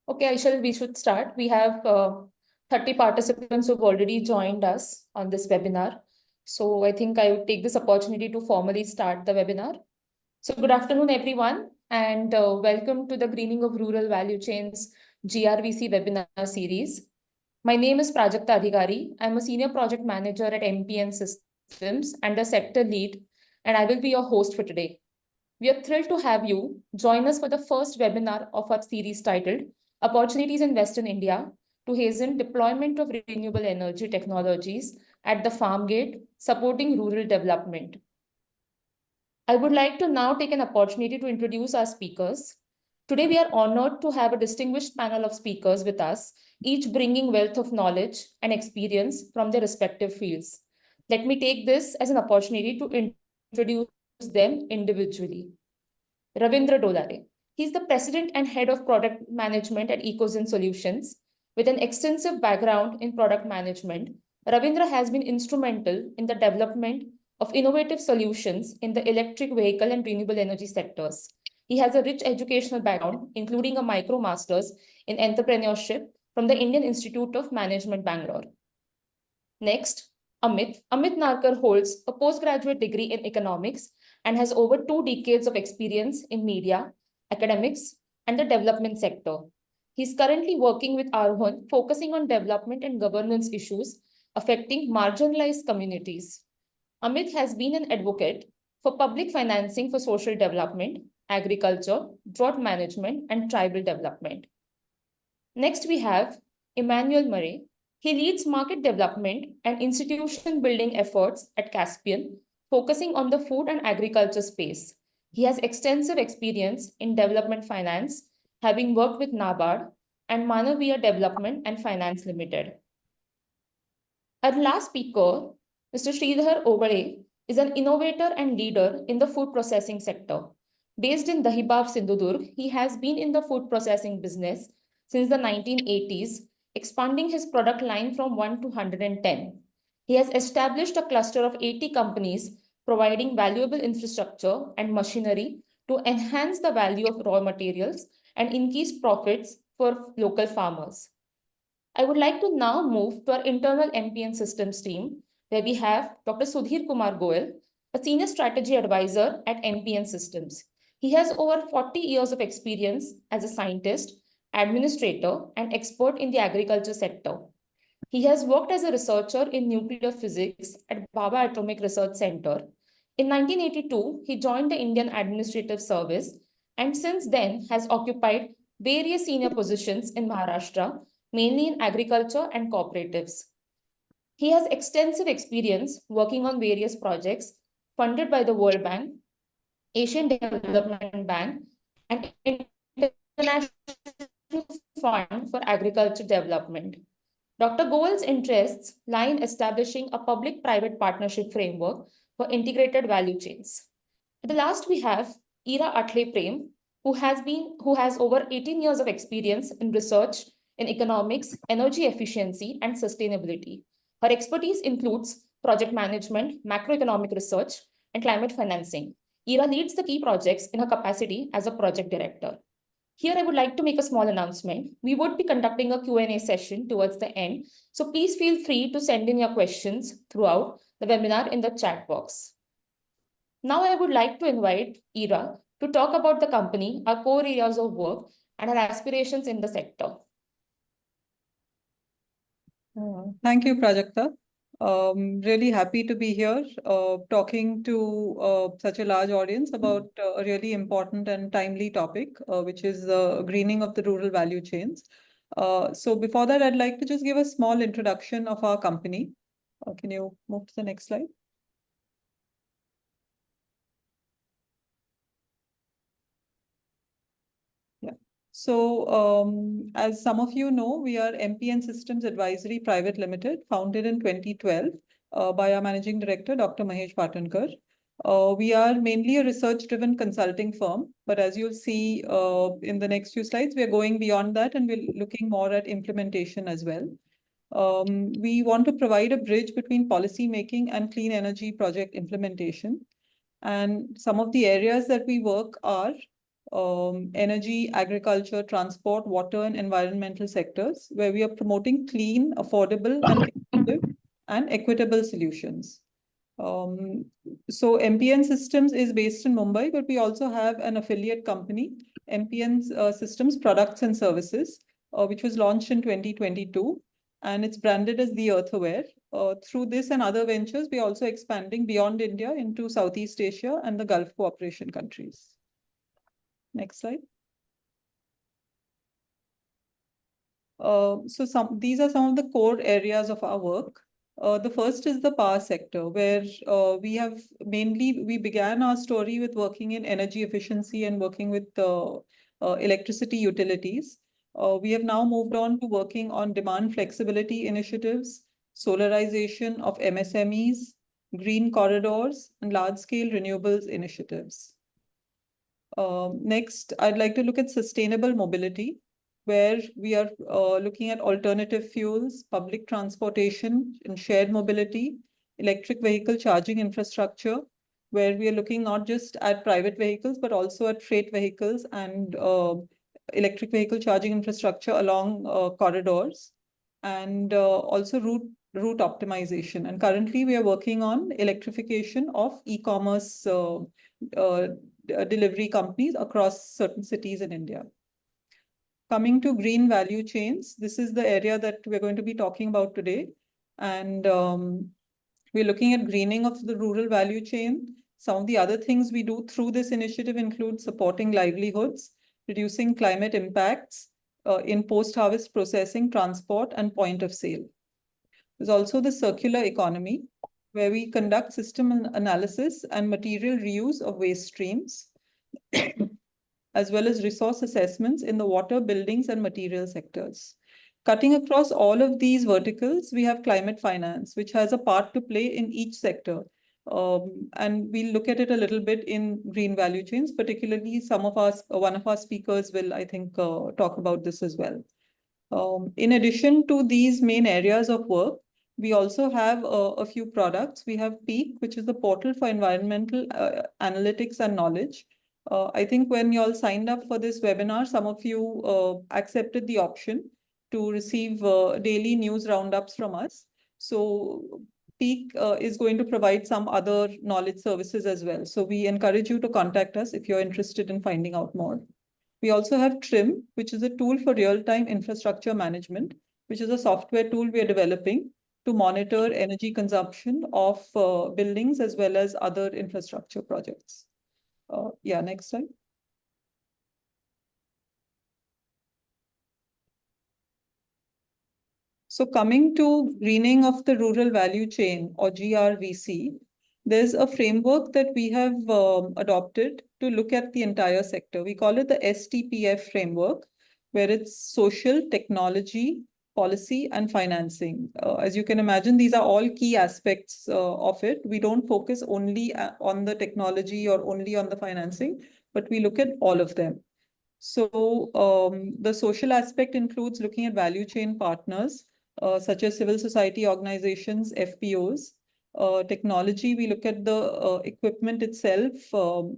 Okay, we should start. We have 30 participants who've already joined us on this webinar. So I think I would take this opportunity to formally start the webinar. So good afternoon, everyone, and welcome to the Greening of Rural Value Chains GRVC webinar series. My name is Prajakta Adhikari. I'm a senior project manager at Ensystems and a sector lead, and I will be your host for today. We are thrilled to have you join us for the first webinar of our series titled Opportunities in Western India to Hasten Deployment of Renewable Energy Technologies at the Farm Gate, Supporting Rural Development. I would like to now take an opportunity to introduce our speakers. Today, we are honored to have a distinguished panel of speakers with us, each bringing wealth of knowledge and experience from their respective fields. Let me take this as an opportunity to introduce them individually. Ravindra Dolare. He's the president and head of product management at Ecozen Solutions. With an extensive background in product management, Ravindra has been instrumental in the development of innovative solutions in the electric vehicle and renewable energy sectors. He has a rich educational background, including a micro master's in entrepreneurship from the Indian Institute of Management, Bangalore. Next, Amit. Amit Narkar holds a postgraduate degree in economics and has over 2 decades of experience in media, academics, and the development sector. He's currently working with AROEHAN, focusing on development and governance issues affecting marginalized communities. Amit has been an advocate for public financing for social development, agriculture, drought management, and tribal development. Next, we have Emmanuel. He leads market development and institution building efforts at Caspian, focusing on the food and agriculture space. He has extensive experience in development finance, having worked with NABARD and Manaviya Development and Finance Limited. Our last speaker, Mr. Shridhar Ogale, is an innovator and leader in the food processing sector. Based in Dahibab, Sindhudurg, he has been in the food processing business since the 1980s, expanding his product line from 1 to 110. He has established a cluster of 80 companies providing valuable infrastructure and machinery to enhance the value of raw materials and increase profits for local farmers. I would like to now move to our internal Ensystems team, where we have Dr. Sudhir Kumar Goel, a senior strategy advisor at Ensystems. He has over 40 years of experience as a scientist, administrator, and expert in the agriculture sector. He has worked as a researcher in nuclear physics at Bhabha Atomic Research Center. In 1982, he joined the Indian Administrative Service and since then has occupied various senior positions in Maharashtra, mainly in agriculture and cooperatives. He has extensive experience working on various projects funded by the World Bank, Asian Development Bank, and International Fund for Agriculture Development. Dr. Goel's interests lie in establishing a public-private partnership framework for integrated value chains. At the last, we have Ira Atle Prem, who has over 18 years of experience in research in economics, energy efficiency, and sustainability. Her expertise includes project management, macroeconomic research, and climate financing. Ira leads the key projects in her capacity as a project director. Here, I would like to make a small announcement. We would be conducting a Q&A session towards the end, so please feel free to send in your questions throughout the webinar in the chat box. Now, I would like to invite Ira to talk about the company, our core areas of work, and our aspirations in the sector. Thank you, Prajakta. Really happy to be here talking to such a large audience about a really important and timely topic, which is the greening of the rural value chains. So before that, I'd like to just give a small introduction of our company. Can you move to the next slide? So as some of you know, we are Ensystems Advisory Private Limited, founded in 2012 by our managing director, Dr. Mahesh Patankar. We are mainly a research-driven consulting firm, but as you'll see in the next few slides, we're going beyond that and we're looking more at implementation as well. We want to provide a bridge between policy making and clean energy project implementation. And some of the areas that we work are energy, agriculture, transport, water, and environmental sectors, where we are promoting clean, affordable, and effective and equitable solutions. So MPN Systems is based in Mumbai, but we also have an affiliate company, MPN Systems Products and Services, which was launched in 2022, and it's branded as The Earthaware. Through this and other ventures, we are also expanding beyond India into Southeast Asia and the Gulf cooperation countries. Next slide. So these are some of the core areas of our work. The first is the power sector, where we began our story with working in energy efficiency and working with electricity utilities. We have now moved on to working on demand flexibility initiatives, solarization of MSMEs, green corridors, and large-scale renewables initiatives. Next, I'd like to look at sustainable mobility, where we are looking at alternative fuels, public transportation and shared mobility, electric vehicle charging infrastructure, where we are looking not just at private vehicles, but also at freight vehicles and electric vehicle charging infrastructure along corridors, and also route optimization. And currently we are working on electrification of e-commerce delivery companies across certain cities in India. Coming to green value chains, this is the area that we're going to be talking about today. And we're looking at greening of the rural value chain. Some of the other things we do through this initiative include supporting livelihoods, reducing climate impacts in post-harvest processing, transport, and point of sale. There's also the circular economy, where we conduct system analysis and material reuse of waste streams, as well as resource assessments in the water, buildings, and material sectors. Cutting across all of these verticals, we have climate finance, which has a part to play in each sector. And we'll look at it a little bit in green value chains, particularly one of our speakers will, I think, talk about this as well. In addition to these main areas of work, we also have a few products. We have PEAK, which is the portal for environmental analytics and knowledge. I think when you all signed up for this webinar, some of you accepted the option to receive daily news roundups from us. So PEAK is going to provide some other knowledge services as well. So we encourage you to contact us if you're interested in finding out more. We also have TRIM, which is a tool for real-time infrastructure management, which is a software tool we are developing to monitor energy consumption of buildings as well as other infrastructure projects. Yeah, next slide. So coming to greening of the rural value chain, or GRVC, there's a framework that we have adopted to look at the entire sector. We call it the STPF framework, where it's social, technology, policy, and financing. As you can imagine, these are all key aspects of it. We don't focus only on the technology or only on the financing, but we look at all of them. So the social aspect includes looking at value chain partners, such as civil society organizations, FPOs. Technology, we look at the equipment itself,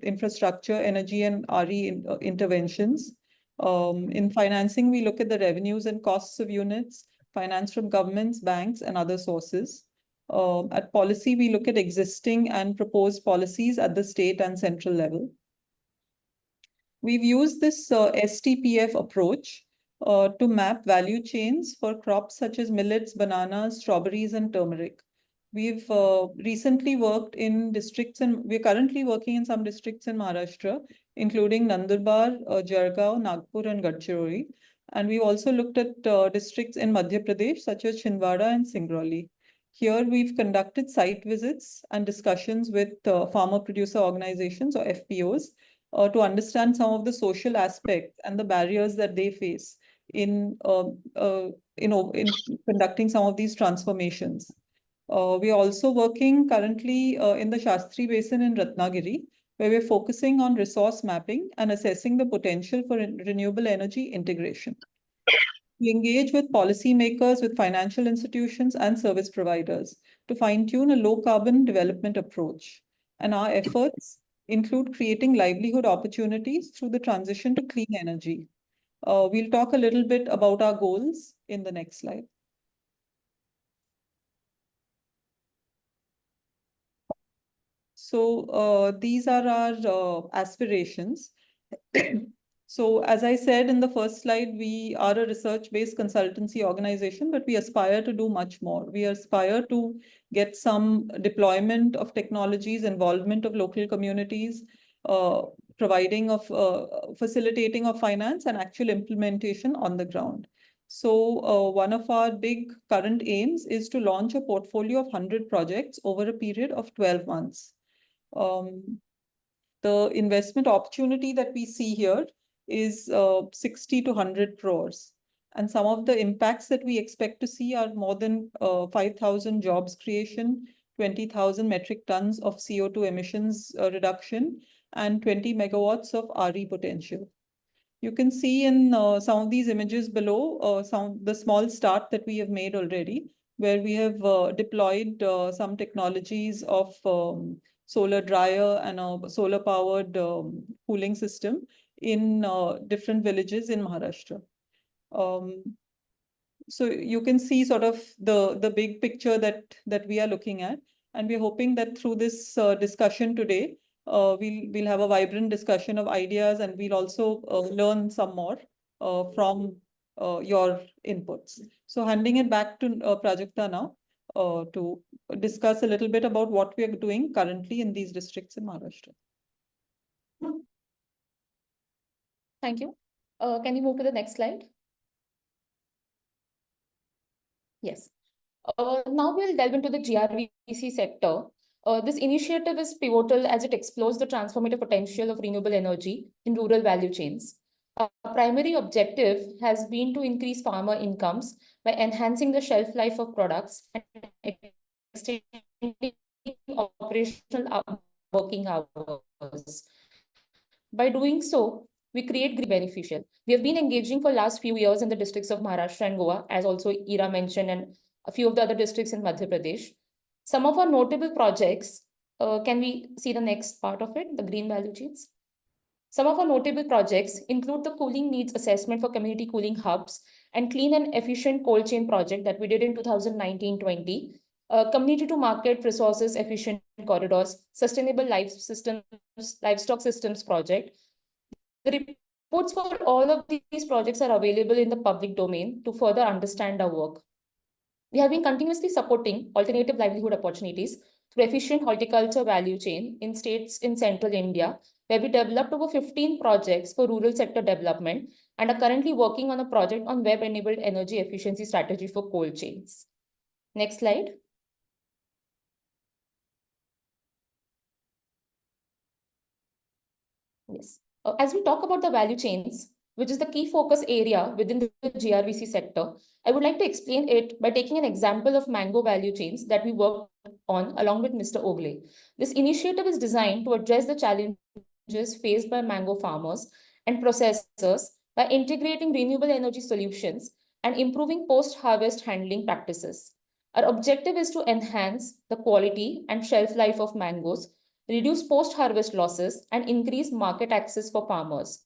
infrastructure, energy, and RE interventions. In financing, we look at the revenues and costs of units, finance from governments, banks, and other sources. At policy, we look at existing and proposed policies at the state and central level. We've used this STPF approach to map value chains for crops such as millets, bananas, strawberries, and turmeric. We've recently worked in districts, and we're currently working in some districts in Maharashtra, including Nandurbar, Jargaon, Nagpur, and Gadchiroli. And we've also looked at districts in Madhya Pradesh, such as Chhindwara and Singrauli. Here, we've conducted site visits and discussions with farmer producer organizations, or FPOs, to understand some of the social aspects and the barriers that they face in conducting some of these transformations. We are also working currently in the Shastri Basin in Ratnagiri, where we're focusing on resource mapping and assessing the potential for renewable energy integration. We engage with policymakers, with financial institutions, and service providers to fine-tune a low-carbon development approach. And our efforts include creating livelihood opportunities through the transition to clean energy. We'll talk a little bit about our goals in the next slide. So these are our aspirations. So as I said in the first slide, we are a research-based consultancy organization, but we aspire to do much more. We aspire to get some deployment of technologies, involvement of local communities, facilitating of finance and actual implementation on the ground. So one of our big current aims is to launch a portfolio of 100 projects over a period of 12 months. The investment opportunity that we see here is 60 to 100 crores. And some of the impacts that we expect to see are more than 5,000 jobs creation, 20,000 metric tons of CO2 emissions reduction, and 20 megawatts of RE potential. You can see in some of these images below the small start that we have made already, where we have deployed some technologies of solar dryer and a solar powered cooling system in different villages in Maharashtra. So you can see sort of the big picture that we are looking at, and we're hoping that through this discussion today, we'll have a vibrant discussion of ideas, and we'll also learn some more from your inputs. So handing it back to Prajakta now to discuss a little bit about what we are doing currently in these districts in Maharashtra. Thank you. Can you move to the next slide? Yes. Now we'll delve into the GRVC sector. This initiative is pivotal as it explores the transformative potential of renewable energy in rural value chains. Our primary objective has been to increase farmer incomes by enhancing the shelf life of products and extending operational working hours. By doing so, we create green beneficial. We have been engaging for last few years in the districts of Maharashtra and Goa, as also Ira mentioned, and a few of the other districts in Madhya Pradesh. Some of our notable projects, can we see the next part of it, the green value chains? Some of our notable projects include the cooling needs assessment for community cooling hubs and clean and efficient cold chain project that we did in 2019-20, community to market resources efficient corridors, sustainable livestock systems project. The reports for all of these projects are available in the public domain to further understand our work. We have been continuously supporting alternative livelihood opportunities through efficient horticulture value chain in states in central India, where we developed over 15 projects for rural sector development and are currently working on a project on web-enabled energy efficiency strategy for cold chains. Next slide. Yes. As we talk about the value chains, which is the key focus area within the GRVC sector, I would like to explain it by taking an example of mango value chains that we worked on along with Mr. Ogale. This initiative is designed to address the challenges faced by mango farmers and processors by integrating renewable energy solutions and improving post-harvest handling practices. Our objective is to enhance the quality and shelf life of mangoes, reduce post-harvest losses, and increase market access for farmers.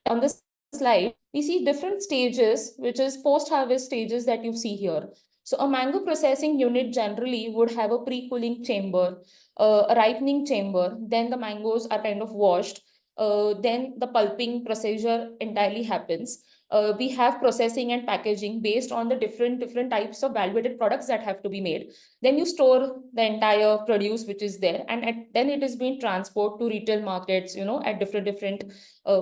On this slide, we see different stages, which is post-harvest stages that you see here. So a mango processing unit generally would have a pre-cooling chamber, a ripening chamber, then the mangoes are kind of washed, then the pulping procedure entirely happens. We have processing and packaging based on the different types of value-added products that have to be made. Then you store the entire produce which is there, and then it is being transported to retail markets, at different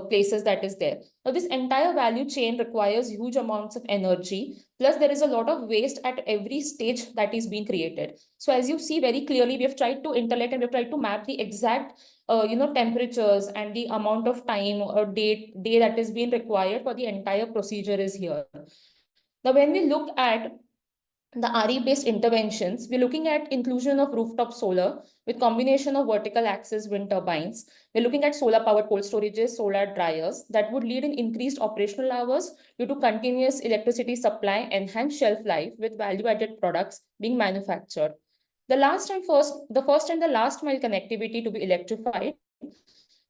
places that is there. Now, this entire value chain requires huge amounts of energy. Plus, there is a lot of waste at every stage that is being created. So, as you see very clearly, we have tried to interlate and we have tried to map the exact temperatures and the amount of time or day that is being required for the entire procedure is here. Now, when we look at the RE-based interventions, we're looking at inclusion of rooftop solar with combination of vertical axis wind turbines. We're looking at solar-powered cold storages, solar dryers that would lead in increased operational hours due to continuous electricity supply, enhanced shelf life with value-added products being manufactured. The first and the last mile connectivity to be electrified,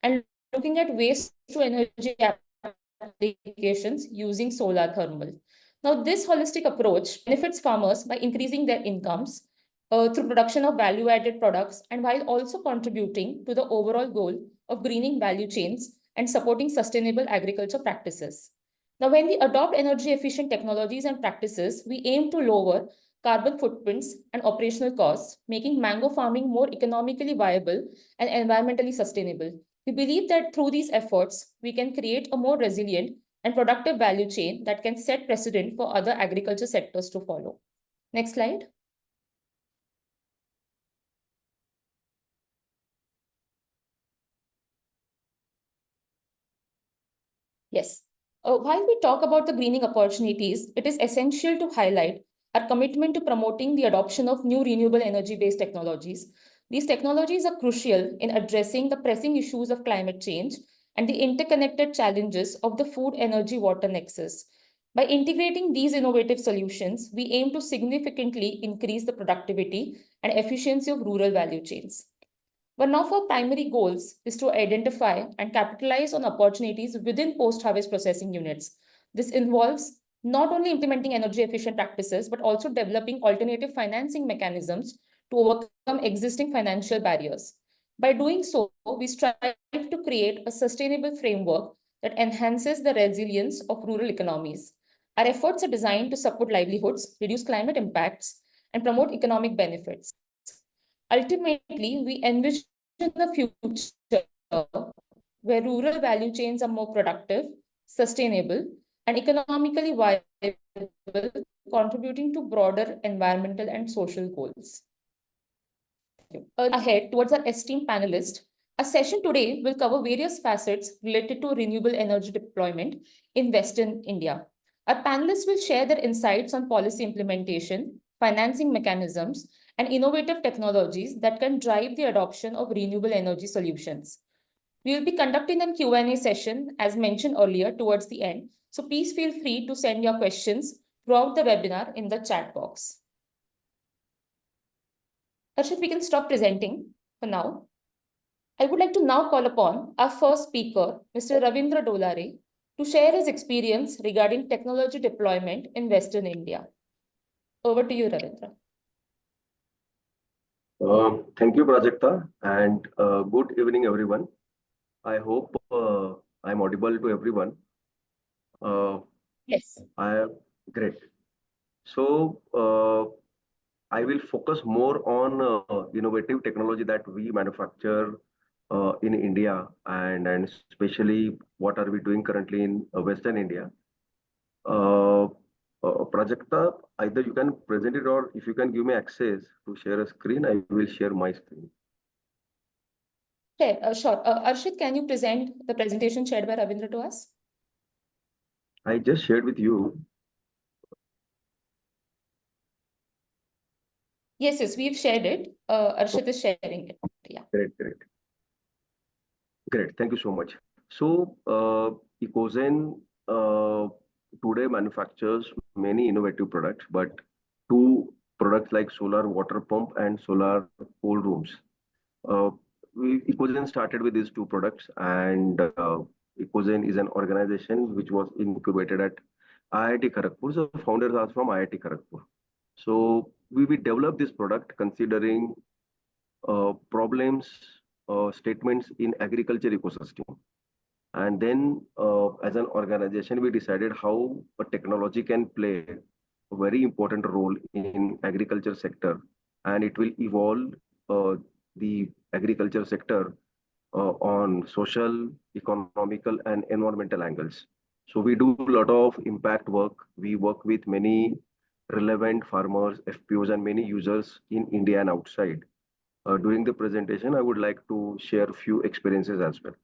and looking at waste to energy applications using solar thermal. Now, this holistic approach benefits farmers by increasing their incomes through production of value-added products, and while also contributing to the overall goal of greening value chains and supporting sustainable agriculture practices. Now, when we adopt energy-efficient technologies and practices, we aim to lower carbon footprints and operational costs, making mango farming more economically viable and environmentally sustainable. We believe that through these efforts, we can create a more resilient and productive value chain that can set precedent for other agriculture sectors to follow. Next slide. Yes. While we talk about the greening opportunities, it is essential to highlight our commitment to promoting the adoption of new renewable energy-based technologies. These technologies are crucial in addressing the pressing issues of climate change and the interconnected challenges of the food, energy, water nexus. By integrating these innovative solutions, we aim to significantly increase the productivity and efficiency of rural value chains. One of our primary goals is to identify and capitalize on opportunities within post-harvest processing units. This involves not only implementing energy-efficient practices, but also developing alternative financing mechanisms to overcome existing financial barriers. By doing so, we strive to create a sustainable framework that enhances the resilience of rural economies. Our efforts are designed to support livelihoods, reduce climate impacts, and promote economic benefits. Ultimately, we envision a future where rural value chains are more productive, sustainable, and economically viable, contributing to broader environmental and social goals. Ahead towards our esteemed panelists, our session today will cover various facets related to renewable energy deployment in Western India. Our panelists will share their insights on policy implementation, financing mechanisms, and innovative technologies that can drive the adoption of renewable energy solutions. We will be conducting a Q&A session, as mentioned earlier, towards the end. So please feel free to send your questions throughout the webinar in the chat box. Arshit, we can stop presenting for now. I would like to now call upon our first speaker, Mr. Ravindra Dolare, to share his experience regarding technology deployment in Western India. Over to you, Ravindra. Thank you, Prajakta, and good evening, everyone. I hope I'm audible to everyone. Yes. Great. So I will focus more on innovative technology that we manufacture in India, and especially what are we doing currently in Western India. Prajakta, either you can present it, or if you can give me access to share a screen, I will share my screen. Sure. Arshit, can you present the presentation shared by Ravindra to us? I just shared with you. Yes, we've shared it. Arshit is sharing it. Yeah. Great. Thank you so much. So, Ecozen today manufactures many innovative products, but two products like solar water pump and solar cold rooms. Ecozen started with these two products, and Ecozen is an organization which was incubated at IIT Kharagpur. So, founders are from IIT Kharagpur. So, we developed this product considering problems, statements in agriculture ecosystem. And then as an organization, we decided how a technology can play a very important role in agriculture sector, and it will evolve the agriculture sector on social, economical, and environmental angles. So we do a lot of impact work. We work with many relevant farmers, FPOs, and many users in India and outside. During the presentation, I would like to share a few experiences as well.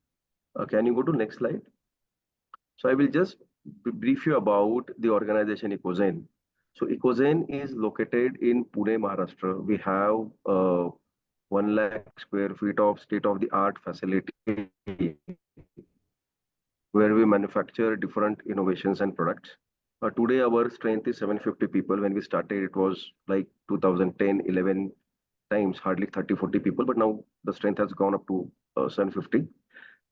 Can you go to next slide? So I will just brief you about the organization Ecozen. So Ecozen is located in Pune, Maharashtra. We have 1 lakh square feet of state-of-the-art facility where we manufacture different innovations and products. Today, our strength is 750 people. When we started, it was like 2010, 11, times, hardly 30-40 people, but now the strength has gone up to 750.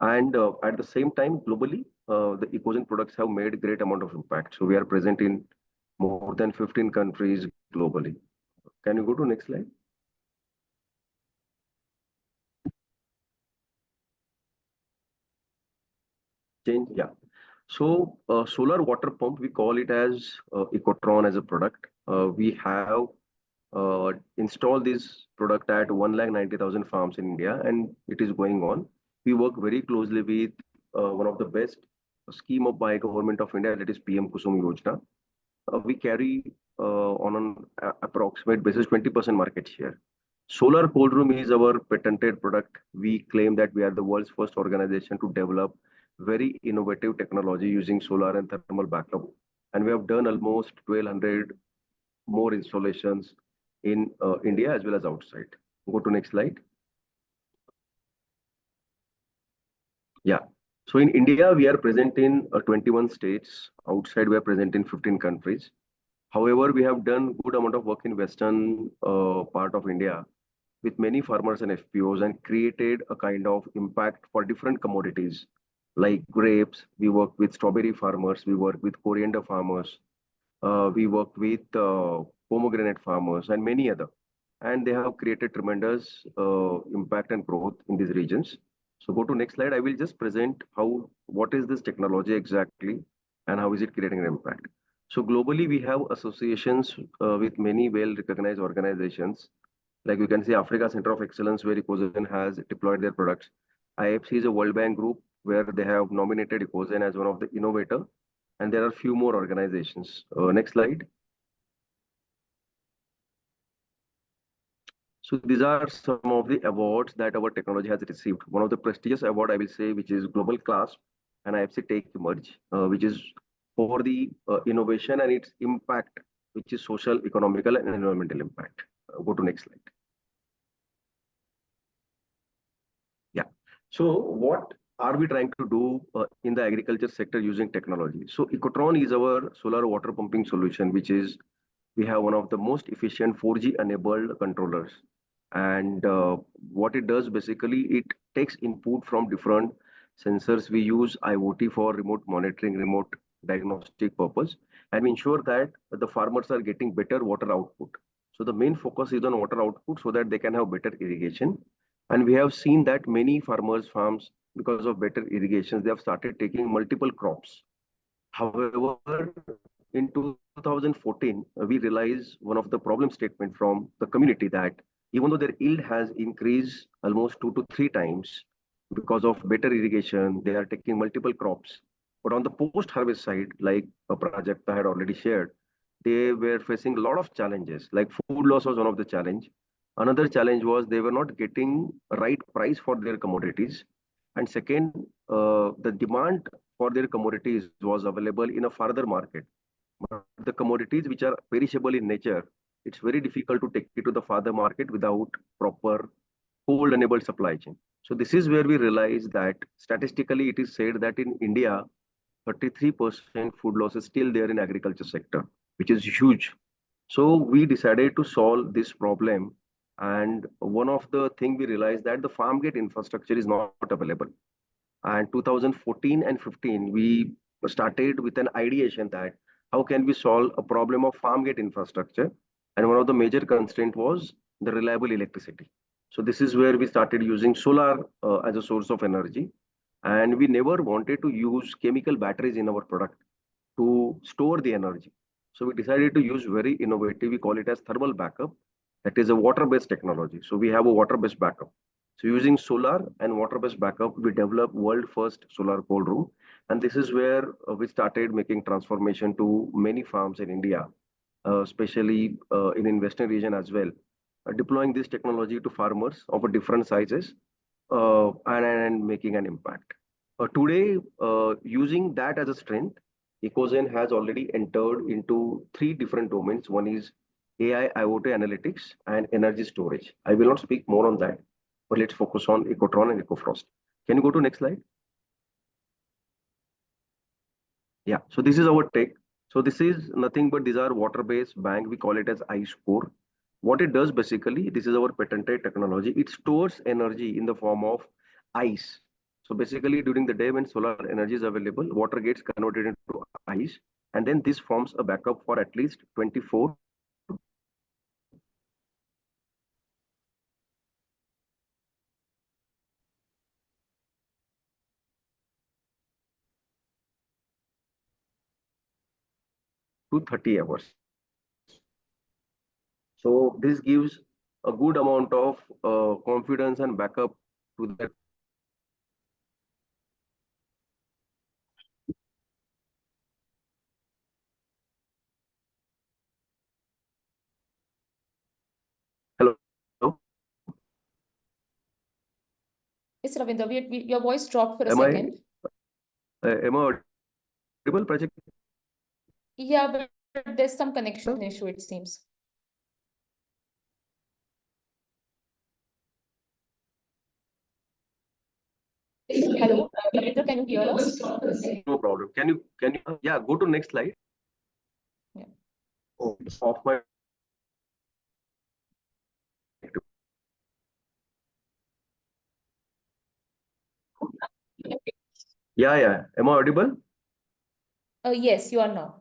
And at the same time, globally, the Ecozen products have made great amount of impact. So we are present in more than 15 countries globally. Can you go to next slide? Change, yeah. So solar water pump, we call it as Ecotron as a product. We have installed this product at 1,90,000 farms in India, and it is going on. We work very closely with one of the best scheme of by government of India, that is PM Kusum Yojana. We carry on an approximate basis 20% market share. Solar cold room is our patented product. We claim that we are the world's first organization to develop very innovative technology using solar and thermal backup. And we have done almost 1,200 more installations in India as well as outside. Go to next slide. Yeah. So in India, we are present in 21 states. Outside, we are present in 15 countries. However, we have done good amount of work in western part of India with many farmers and FPOs and created a kind of impact for different commodities like grapes. We work with strawberry farmers. We work with coriander farmers. We work with pomegranate farmers and many other. And they have created tremendous impact and growth in these regions. So go to next slide. I will just present what is this technology exactly and how is it creating an impact. So globally, we have associations with many well-recognized organizations. Like you can see Africa Center of Excellence, where Ecozen has deployed their products. IFC is a World Bank group where they have nominated Ecozen as one of the innovator. And there are few more organizations. Next slide. So these are some of the awards that our technology has received. One of the prestigious award, I will say, which is Global Class and IFC Take Emerge, which is for the innovation and its impact, which is social, economical, and environmental impact. Go to next slide. Yeah. So what are we trying to do in the agriculture sector using technology? So Ecotron is our solar water pumping solution, which is we have one of the most efficient 4G enabled controllers. And what it does basically, it takes input from different sensors. We use IoT for remote monitoring, remote diagnostic purpose, and we ensure that the farmers are getting better water output. So the main focus is on water output so that they can have better irrigation. And we have seen that many farms, because of better irrigation, they have started taking multiple crops. However, in 2014, we realized one of the problem statement from the community that even though their yield has increased almost 2 to 3 times because of better irrigation, they are taking multiple crops. But on the post-harvest side, like Prajakta had already shared, they were facing a lot of challenges, like food loss was one of the challenge. Another challenge was they were not getting a right price for their commodities. And second, the demand for their commodities was available in a further market. But the commodities which are perishable in nature, it's very difficult to take it to the farther market without proper cold enabled supply chain. So this is where we realize that statistically it is said that in India, 33% food loss is still there in agriculture sector, which is huge. So we decided to solve this problem. And one of the things we realized that the farm gate infrastructure is not available. And 2014 and 15, we started with an ideation that how can we solve a problem of farm gate infrastructure? And one of the major constraint was the reliable electricity. So this is where we started using solar as a source of energy. And we never wanted to use chemical batteries in our product to store the energy. So we decided to use very innovative, we call it as thermal backup. That is a water-based technology. So we have a water-based backup. So using solar and water-based backup, we developed world-first solar cold room. And this is where we started making transformation to many farms in India, especially in western region as well, deploying this technology to farmers of different sizes and making an impact. Today, using that as a strength, Ecozen has already entered into 3 different domains. One is AI, IoT analytics, and energy storage. I will not speak more on that, but let's focus on Ecotron and EcoFrost. Can you go to next slide? Yeah, so this is our tech. So this is nothing but these are water-based bank. We call it as ice core. What it does basically, this is our patented technology. It stores energy in the form of ice. So basically during the day when solar energy is available, water gets converted into ice, and then this forms a backup for at least 24 to 30 hours. So this gives a good amount of confidence and backup to the. Hello. Yes, Ravindra, your voice dropped for a Am I second. audible, project? Yeah, but there's some connection issue, it seems. Hello, Ravindra, can you hear us? No problem. Can you yeah, go to next slide. Yeah. Oh, off my. Yeah, yeah. Am I audible? Yes, you are now.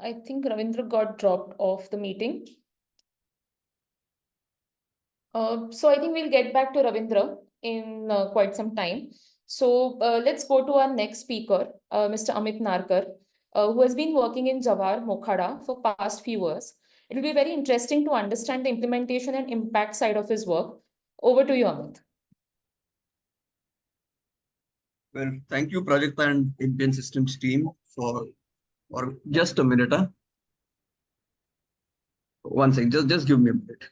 I think Ravindra got dropped off the meeting. So I think we'll get back to Ravindra in quite some time. So let's go to our next speaker, Mr. Amit Narkar, who has been working in Jawar, Mokhada for past few years. It will be very interesting to understand the implementation and impact side of his work. Over to you, Amit. Well, thank you, Project and Ensystems team for just a minute. One second, just give me a minute.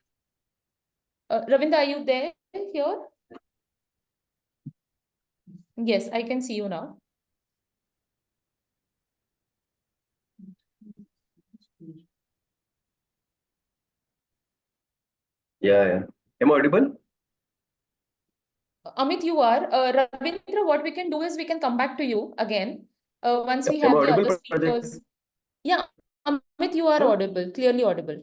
Ravindra, are you there here? Yes, I can see you now. Yeah, yeah. Am I audible? Amit, you are. Ravindra, what we can do is we can come back to you again once we Am I have the audible, other project? speakers. Yeah, Amit, you are audible, clearly audible.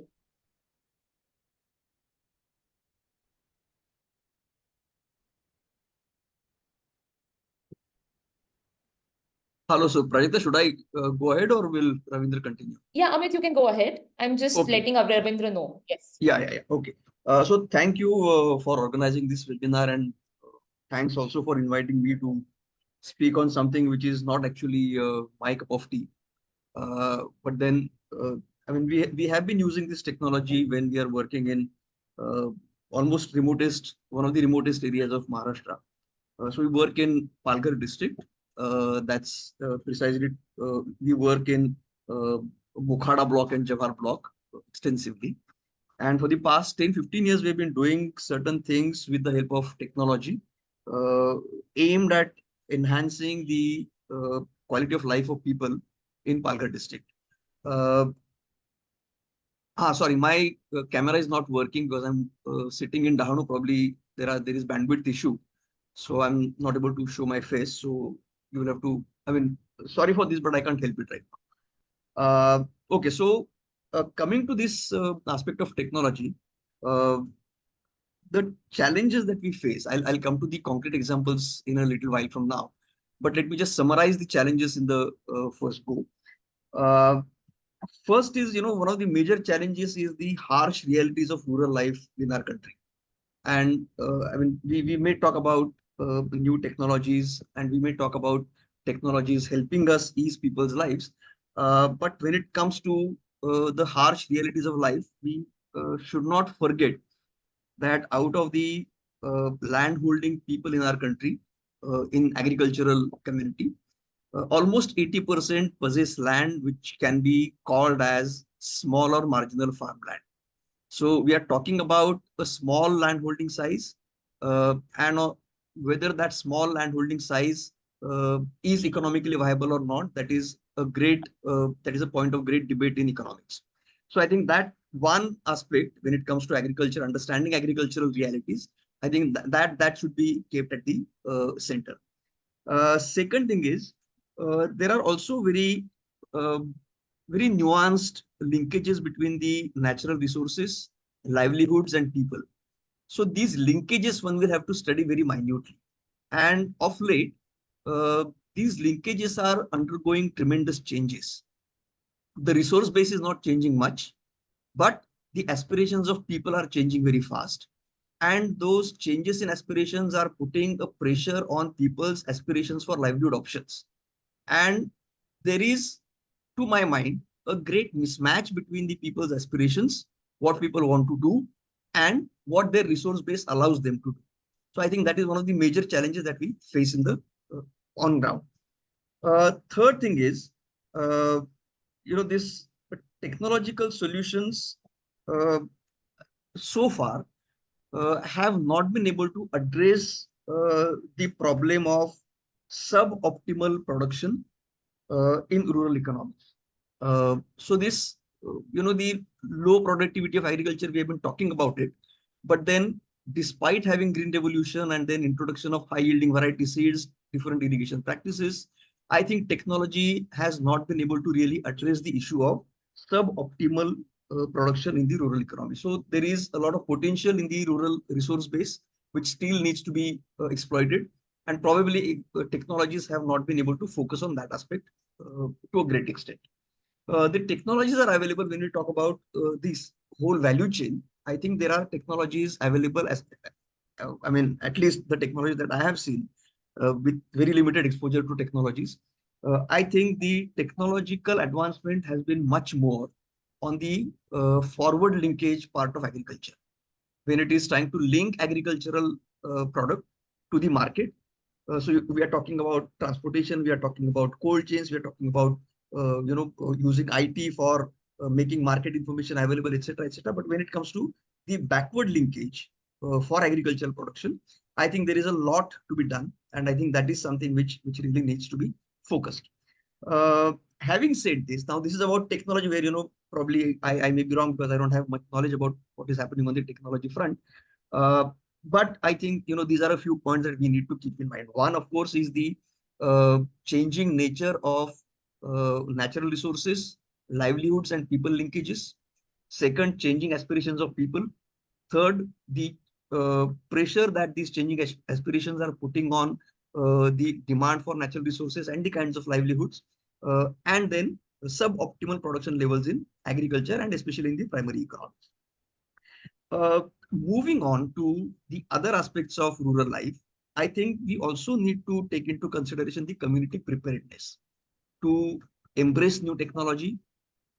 Hello, so Project, should I go ahead or will Ravindra continue? Yeah, Amit, you can go ahead. I'm just letting Ravindra know. Yes. Yeah. Okay. So thank you for organizing this webinar, and thanks also for inviting me to speak on something which is not actually my cup of tea. But then, I mean, we have been using this technology when we are working in uh, one of the remotest areas of Maharashtra. So we work in Palghar district. That's precisely, we work in Mokhada block and Jawar block extensively. And for the past 10-15 years, we've been doing certain things with the help of technology uh, aimed at enhancing the quality of life of people in Palghar district. Uh, Sorry, my camera is not working because I'm sitting in Dahanu. Probably there is bandwidth issue, so I'm not able to show my face. So you will have to. I mean, sorry for this, but I can't help it right now. Okay, so coming to this aspect of technology, uh, the challenges that we face. I'll come to the concrete examples in a little while from now, but let me just summarize the challenges in the first go. Uh, First is, one of the major challenges is the harsh realities of rural life in our country. And I mean, we may talk about new technologies, and we may talk about technologies helping us ease people's lives. But when it comes to the harsh realities of life, we should not forget that out of the land holding people in our country, in agricultural community, almost 80% possess land which can be called as small or marginal farmland. So we are talking about a small landholding size, and whether that small landholding size is economically viable or not. That is a point of great debate in economics. So I think that one aspect when it comes to agriculture, understanding agricultural realities, I think that should be kept at the center. Second thing is, there are also uh, very nuanced linkages between the natural resources, livelihoods, and people. So these linkages one will have to study very minutely. And of late, these linkages are undergoing tremendous changes. The resource base is not changing much, but the aspirations of people are changing very fast. And those changes in aspirations are putting a pressure on people's aspirations for livelihood options. And there is, to my mind, a great mismatch between the people's aspirations, what people want to do, and what their resource base allows them to do. So I think that is one of the major challenges that we face in the on ground. Third thing is, this technological solutions so far have not been able to address the problem of suboptimal production in rural economies. So this, the low productivity of agriculture, we have been talking about it, but then despite having green revolution and then introduction of high yielding variety seeds, different irrigation practices, I think technology has not been able to really address the issue of suboptimal production in the rural economy. So there is a lot of potential in the rural resource base, which still needs to be exploited. And probably technologies have not been able to focus on that aspect to a great extent. The technologies are available when we talk about this whole value chain. I think there are technologies available as, at least the technology that I have seen with very limited exposure to technologies. I think the technological advancement has been much more on the forward linkage part of agriculture, when it is trying to link agricultural product to the market. So we are talking about transportation, we are talking about cold chains, we are talking about using IT for making market information available, etc., etc. But when it comes to the backward linkage for agricultural production, I think there is a lot to be done, and I think that is something which really needs to be focused. Having said this, now this is about technology where probably I may be wrong because I don't have much knowledge about what is happening on the technology front. But I think these are a few points that we need to keep in mind. One, of course, is the changing nature of natural resources, livelihoods, and people linkages. Second, changing aspirations of people. Third, the pressure that these changing aspirations are putting on the demand for natural resources and the kinds of livelihoods. And then suboptimal production levels in agriculture and especially in the primary economies. Moving on to the other aspects of rural life, I think we also need to take into consideration the community preparedness to embrace new technology,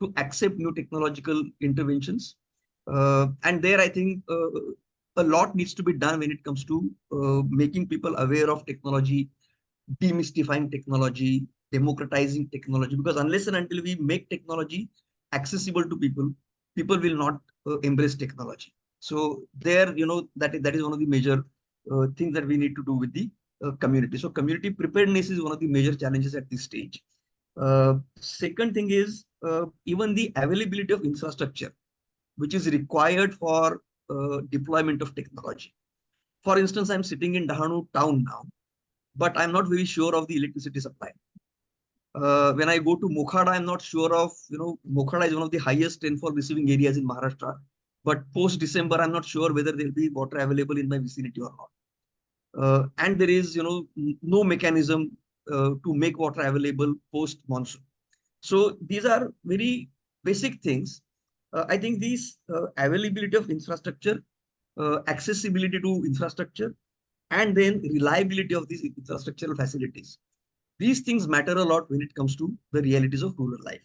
to accept new technological interventions. And there, I think a lot needs to be done when it comes to making people aware of technology, demystifying technology, democratizing technology, because unless and until we make technology accessible to people, people will not embrace technology. So there, that is one of the major things that we need to do with the community. So community preparedness is one of the major challenges at this stage. Second thing is even the availability of infrastructure, which is required for deployment of technology. For instance, I'm sitting in Dahanu town now, but I'm not very sure of the electricity supply. When I go to Mokhada, I'm not sure of, Mokhada is one of the highest rainfall receiving areas in Maharashtra. But post-December, I'm not sure whether there'll be water available in my vicinity or not. And there is, no mechanism to make water available post-monsoon. So these are very basic things. I think these availability of infrastructure, accessibility to infrastructure, and then reliability of these infrastructural facilities. These things matter a lot when it comes to the realities of rural life.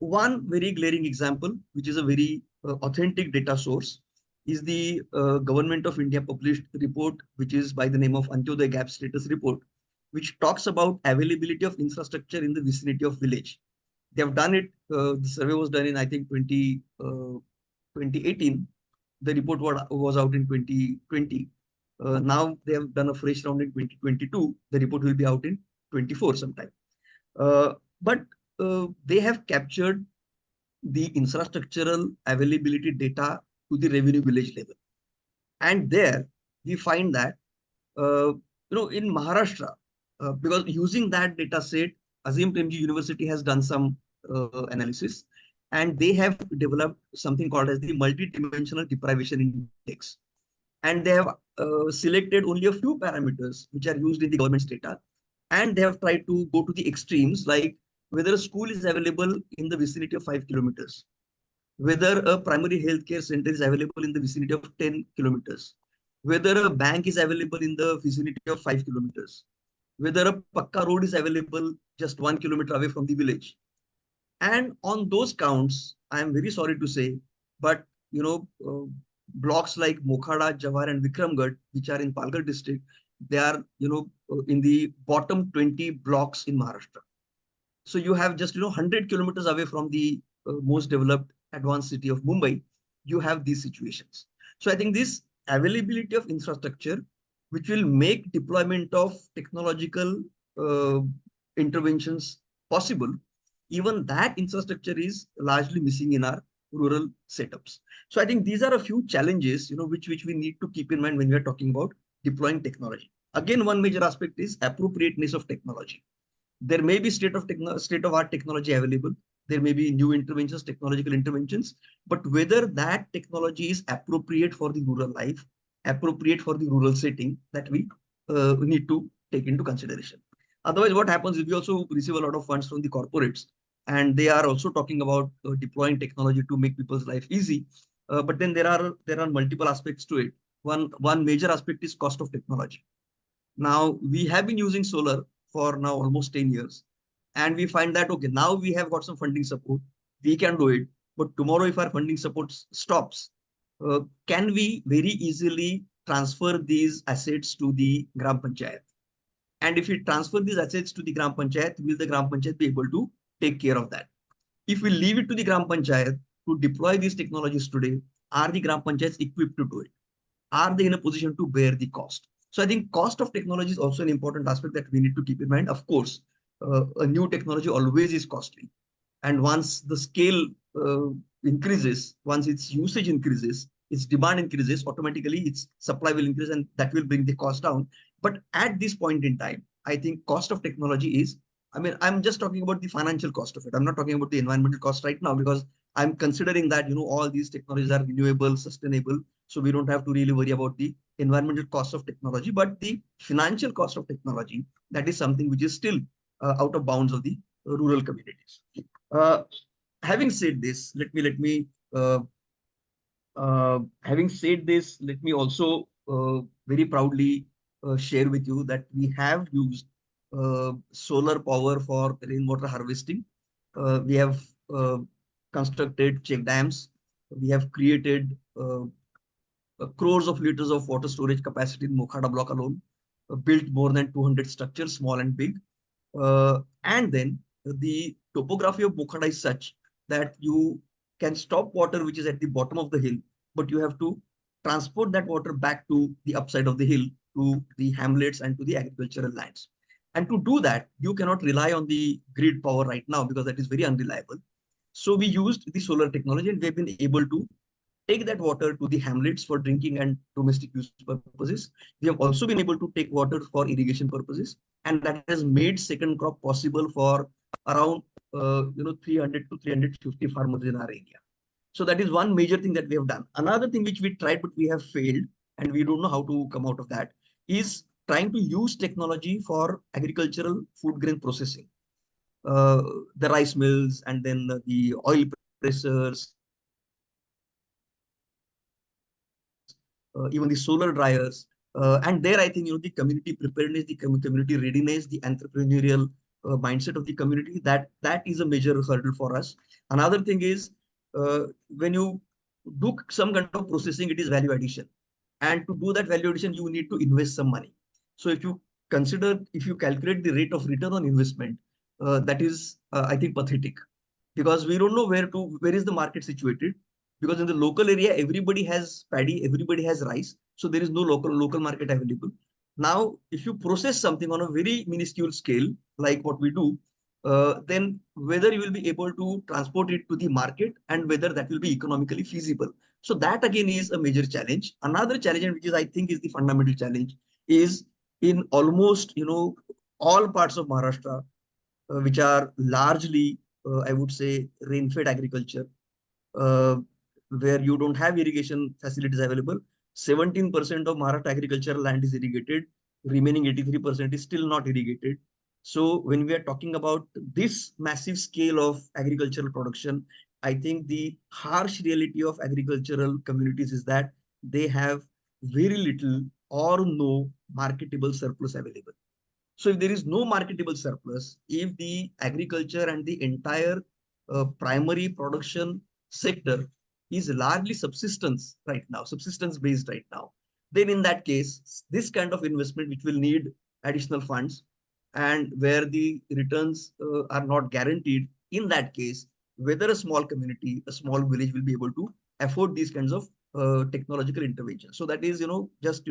One very glaring example, which is a very authentic data source, is the Government of India published report, which is by the name of Antyodaya Gap Status Report, which talks about availability of infrastructure in the vicinity of village. They have done it. The survey was done in, I think, 2018. The report was out in 2020. Now they have done a fresh round in 2022. The report will be out in 24 sometime. But they have captured the infrastructural availability data to the revenue village level. And there, we find that, in Maharashtra, because using that data set, Azim Premji University has done some analysis, and they have developed something called as the multi-dimensional deprivation index. And they have selected only a few parameters which are used in the government's data. And they have tried to go to the extremes, like whether a school is available in the vicinity of 5 kilometers, whether a primary healthcare center is available in the vicinity of 10 kilometers, whether a bank is available in the vicinity of 5 kilometers, whether a Pakka road is available just 1 kilometer away from the village. And on those counts, I am very sorry to say, but blocks like Mokhada, Jawar, and Vikramgarh, which are in Palghar district, they are in the bottom 20 blocks in Maharashtra. So you have just 100 kilometers away from the most developed advanced city of Mumbai, you have these situations. So I think this availability of infrastructure, which will make deployment of technological interventions possible, even that infrastructure is largely missing in our rural setups. So I think these are a few challenges, which we need to keep in mind when we are talking about deploying technology. Again, one major aspect is appropriateness of technology. There may be state-of-art technology available. There may be new interventions, technological interventions, but whether that technology is appropriate for the rural life, appropriate for the rural setting, that we need to take into consideration. Otherwise, what happens is we also receive a lot of funds from the corporates, and they are also talking about deploying technology to make people's life easy. But then there are multiple aspects to it. One major aspect is cost of technology. Now, we have been using solar for now almost 10 years. And we find that, okay, now we have got some funding support. We can do it. But tomorrow, if our funding support stops, can we very easily transfer these assets to the Gram Panchayat? And if we transfer these assets to the Gram Panchayat, will the Gram Panchayat be able to take care of that? If we leave it to the Gram Panchayat to deploy these technologies today, are the Gram Panchayats equipped to do it? Are they in a position to bear the cost? So I think cost of technology is also an important aspect that we need to keep in mind. Of course, a new technology always is costly. And once the scale increases, once its usage increases, its demand increases, automatically its supply will increase, and that will bring the cost down. But at this point in time, I think cost of technology is, I'm just talking about the financial cost of it. I'm not talking about the environmental cost right now, because I'm considering that, all these technologies are renewable, sustainable. So we don't have to really worry about the environmental cost of technology, but the financial cost of technology, that is something which is still out of bounds of the rural communities. Having said this, let me also very proudly share with you that we have used solar power for rainwater harvesting. We have constructed check dams. We have created crores of liters of water storage capacity in Mokhada block alone, built more than 200 structures, small and big. And then the topography of Mokhada is such that you can stop water which is at the bottom of the hill, but you have to transport that water back to the upside of the hill, to the hamlets and to the agricultural lands. And to do that, you cannot rely on the grid power right now, because that is very unreliable. So we used the solar technology, and we've been able to take that water to the hamlets for drinking and domestic use purposes. We have also been able to take water for irrigation purposes, and that has made second crop possible for around 300 to 350 farmers in our area. So that is one major thing that we have done. Another thing which we tried but we have failed, and we don't know how to come out of that, is trying to use technology for agricultural food grain processing. The rice mills, and then the oil pressers, even the solar dryers. And there, I think, the community preparedness, the community readiness, the entrepreneurial mindset of the community, that is a major hurdle for us. Another thing is, when you do some kind of processing, it is value addition. And to do that value addition, you need to invest some money. So if you calculate the rate of return on investment, that is, I think, pathetic, because we don't know where is the market situated. Because in the local area, everybody has paddy, everybody has rice. So there is no local market available. Now, if you process something on a very minuscule scale, like what we do, then whether you will be able to transport it to the market and whether that will be economically feasible. So that again is a major challenge. Another challenge, which is I think is the fundamental challenge, is in almost all parts of Maharashtra, which are largely I would say rain-fed agriculture, uh, where you don't have irrigation facilities available. 17% of Maharashtra agricultural land is irrigated. Remaining 83% is still not irrigated. So when we are talking about this massive scale of agricultural production, I think the harsh reality of agricultural communities is that they have very little or no marketable surplus available. So if there is no marketable surplus, if the agriculture and the entire primary production sector is largely subsistence right now, subsistence based right now, then in that case, this kind of investment, which will need additional funds and where the returns are not guaranteed, in that case, whether a small community, a small village will be able to afford these kinds of technological interventions. So that is, just,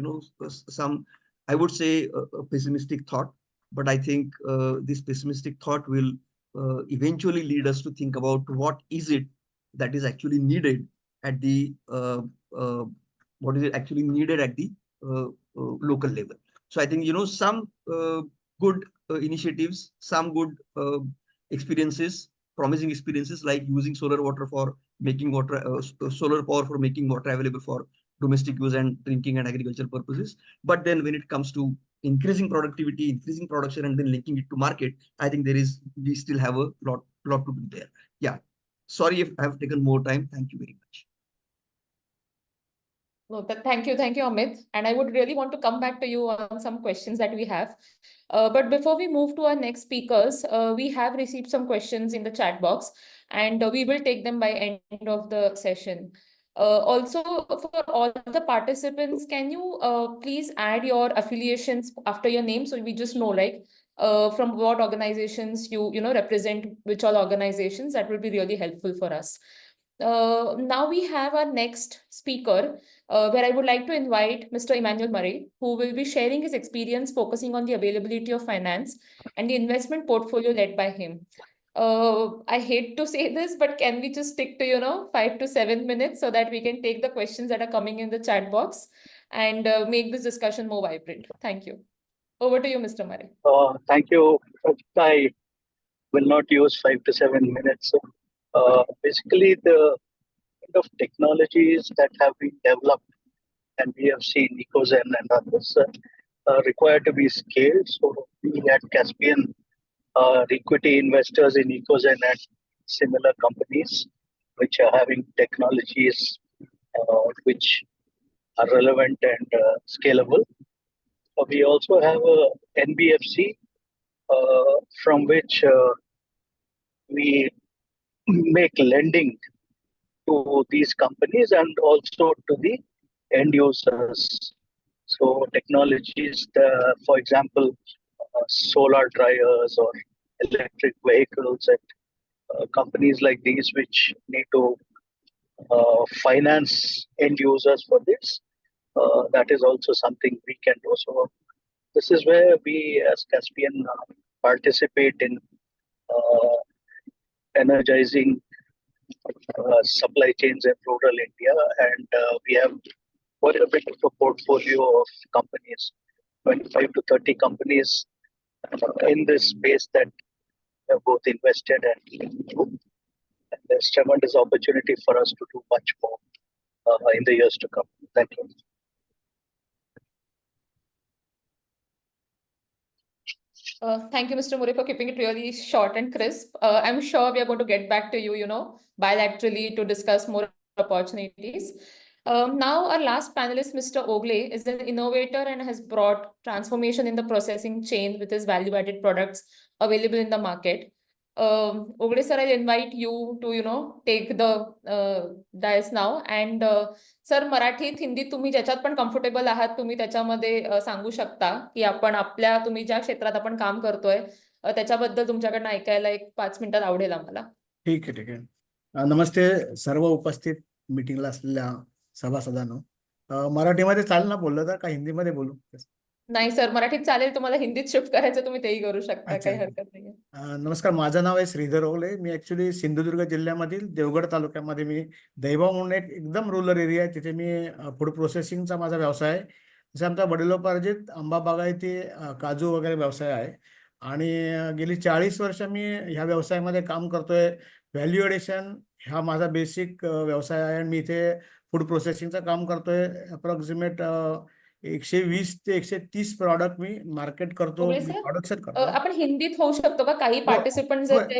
some, I would say, a pessimistic thought, but I think this pessimistic thought will eventually lead us to think about what is it that is actually needed at the what is it actually needed at the local level. So I think some good initiatives, some good experiences, promising experiences like using solar water for making water, solar power for making water available for domestic use and drinking and agricultural purposes. But then when it comes to increasing productivity, increasing production, and then linking it to market, I think we still have a lot to do there. Yeah. Sorry if I have taken more time. Thank you very much. No, thank you, Amit. And I would really want to come back to you on some questions that we have. But before we move to our next speakers, we have received some questions in the chat box, and we will take them by end of the session. Also, for all the participants, can you please add your affiliations after your name, so we just know, like, from what organizations you represent, which all organizations? That will be really helpful for us. Now we have our next speaker, where I would like to invite Mr. Emmanuel Murray, who will be sharing his experience focusing on the availability of finance and the investment portfolio led by him. I hate to say this, but can we just stick to 5 to 7 minutes so that we can take the questions that are coming in the chat box and make this discussion more vibrant? Thank you. Over to you, Mr. Murray. Thank you. I will not use 5 to 7 minutes. Basically, the kind of technologies that have been developed, and we have seen Ecozen and others, require to be scaled. So we at Caspian are equity investors in Ecozen and similar companies which are having technologies which are relevant and scalable. We also have a NBFC from which we make lending to these companies and also to the end users. So technologies, for example, solar dryers or electric vehicles, and companies like these which need to finance end users for this, that is also something we can do. So this is where we as Caspian participate in energizing supply chains in rural India, and we have quite a bit of a portfolio of companies, 25 to 30 companies in this space that have both invested and do. And there's tremendous opportunity for us to do much more in the years to come. Thank you. Thank you, Mr. Murray, for keeping it really short and crisp. I'm sure we are going to get back to you, bilaterally to discuss more opportunities. Now, our last panelist, Mr. Ogale, is an innovator and has brought transformation in the processing chain with his value-added products available in the market. Ogale sir, I'll invite you to, take the dais now. And sir, मराठीत हिंदीत तुम्ही ज्याच्यात पण comfortable आहात तुम्ही त्याच्यामध्ये सांगू शकता की आपण तुम्ही ज्या क्षेत्रात आपण काम करतोय त्याच्याबद्दल तुमच्याकडनं ऐकायला एक 5 मिनिटात आवडेल आम्हाला. ठीक आहे. नमस्ते सर्व उपस्थित मीटिंगला असलेल्या सभासदांनो. मराठीमध्ये चालेल ना बोललं तर का हिंदीमध्ये बोलू? नाही सर, मराठीत चालेल. तुम्हाला हिंदीत शिफ्ट करायचं तुम्ही तेही करू शकता, अच्छा काही हरकत नाहीये. नमस्कार, माझं नाव आहे श्रीधर ओगले. मी ॲक्च्युली सिंधुदुर्ग जिल्ह्यामधील देवगड तालुक्यामध्ये मी दैगाव म्हणून एक एकदम रूरल एरिया आहे, तिथे मी फूड प्रोसेसिंगचा माझा व्यवसाय आहे. जसं आमचा वडिलोपार्जित आंबा बागायती काजू वगैरे व्यवसाय आहे. आणि गेली 40 वर्ष मी ह्या व्यवसायामध्ये काम करतोय. व्हॅल्यू ॲडिशन हा माझा बेसिक व्यवसाय आहे. आणि मी इथे फूड प्रोसेसिंगचं काम करतोय. अप्रॉक्सिमेट 120 ते 130 प्रॉडक्ट मी मार्केट करतो, ओगळे मी सर, प्रोडक्शन करतो. आपण हिंदीत होऊ शकतो का? काही वो पार्टिसिपंट वो जे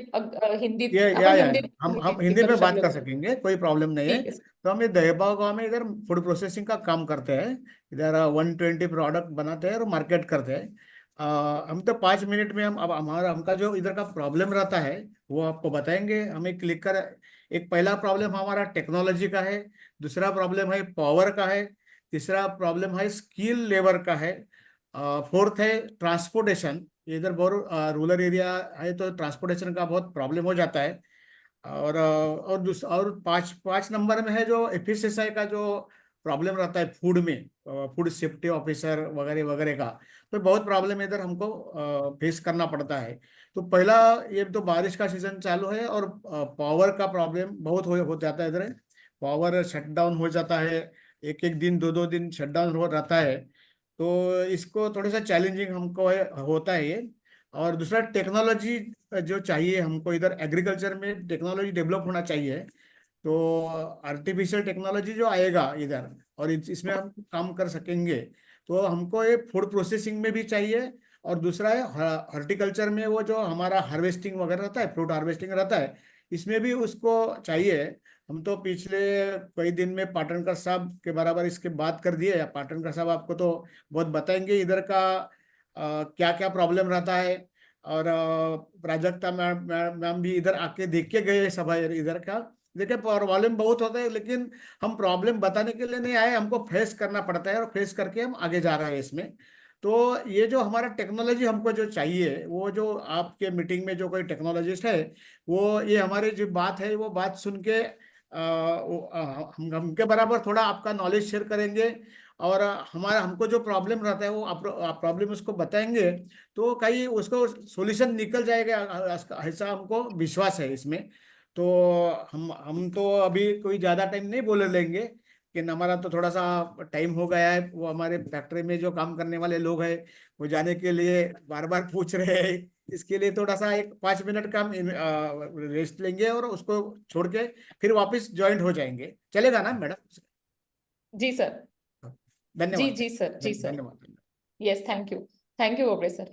हिंदीत, या आपण या हिंदीत हम क्लिक हिंदी करू में बात शकलो कर तर. सकेंगे, कोई प्रॉब्लम नहीं है. ठीक है सर. तो हम ये दहेबाव गांव में इधर फूड प्रोसेसिंग का काम करते हैं. इधर 120 प्रोडक्ट बनाते हैं और मार्केट करते हैं. हम तो 5 मिनट में हम अब हमारा हमका जो इधर का प्रॉब्लम रहता है वो आपको बताएंगे. हमें क्लिक कर एक पहला प्रॉब्लम हमारा टेक्नोलॉजी का है, दूसरा प्रॉब्लम है पावर का है, तीसरा प्रॉब्लम है स्किल लेबर का है, फोर्थ है ट्रांसपोर्टेशन. इधर बहुत रूरल एरिया है तो ट्रांसपोर्टेशन का बहुत प्रॉब्लम हो जाता है. और पाँच पाँच नंबर में है जो एफएसएसआई का जो प्रॉब्लम रहता है फूड में, फूड सेफ्टी ऑफिसर वगैरह वगैरह का, तो बहुत प्रॉब्लम इधर हमको फेस करना पड़ता है. तो पहला, ये तो बारिश का सीजन चालू है और पावर का प्रॉब्लम बहुत हो जाता है इधर. पावर शट डाउन हो जाता है, एक एक दिन दो दो दिन शट डाउन हो रहता है. तो इसको थोड़ा सा चैलेंजिंग हमको होता है ये. और दूसरा टेक्नोलॉजी जो चाहिए हमको, इधर एग्रीकल्चर में टेक्नोलॉजी डेवलप होना चाहिए. तो आर्टिफिशियल टेक्नोलॉजी जो आएगा इधर और इसमें हम काम कर सकेंगे, तो हमको ये फूड प्रोसेसिंग में भी चाहिए. और दूसरा है हॉर्टिकल्चर में, वो जो हमारा हार्वेस्टिंग वगैरह रहता है, फ्रूट हार्वेस्टिंग रहता है, इसमें भी उसको चाहिए. हम तो पिछले कई दिन में पाटनकर साहब के बराबर इसके बात कर दिए. पाटनकर साहब आपको तो बहुत बताएंगे इधर का क्या क्या प्रॉब्लम रहता है. और प्राजक्ता मैम भी इधर आके देख के गए सभा इधर का. देखिए प्रॉब्लम बहुत होता है, लेकिन हम प्रॉब्लम बताने के लिए नहीं आए, हमको फेस करना पड़ता है और फेस करके हम आगे जा रहे हैं इसमें. तो ये जो हमारा टेक्नोलॉजी हमको जो चाहिए, वो जो आपके मीटिंग में जो कोई टेक्नोलॉजिस्ट है, वो ये हमारी जो बात है वो बात सुन के हम हमके बराबर थोड़ा आपका नॉलेज शेयर करेंगे. और हमारा हमको जो प्रॉब्लम रहता है वो आप प्रॉब्लम उसको बताएंगे, तो कहीं उसको सॉल्यूशन निकल जाएगा, ऐसा हमको विश्वास है इसमें. तो हम तो अभी कोई ज़्यादा टाइम नहीं बोले लेंगे, कि हमारा तो थोड़ा सा टाइम हो गया है. वो हमारे फैक्ट्री में जो काम करने वाले लोग हैं वो जाने के लिए बार बार पूछ रहे हैं. इसके लिए थोड़ा सा एक 5 मिनट का हम रेस्ट लेंगे और उसको छोड़ के फिर वापस ज्वाइन हो जाएंगे. चलेगा ना मैडम? जी सर. धन्यवाद. जी सर, जी सर. धन्यवाद. Yes, thank you. Thank you, Ogale sir.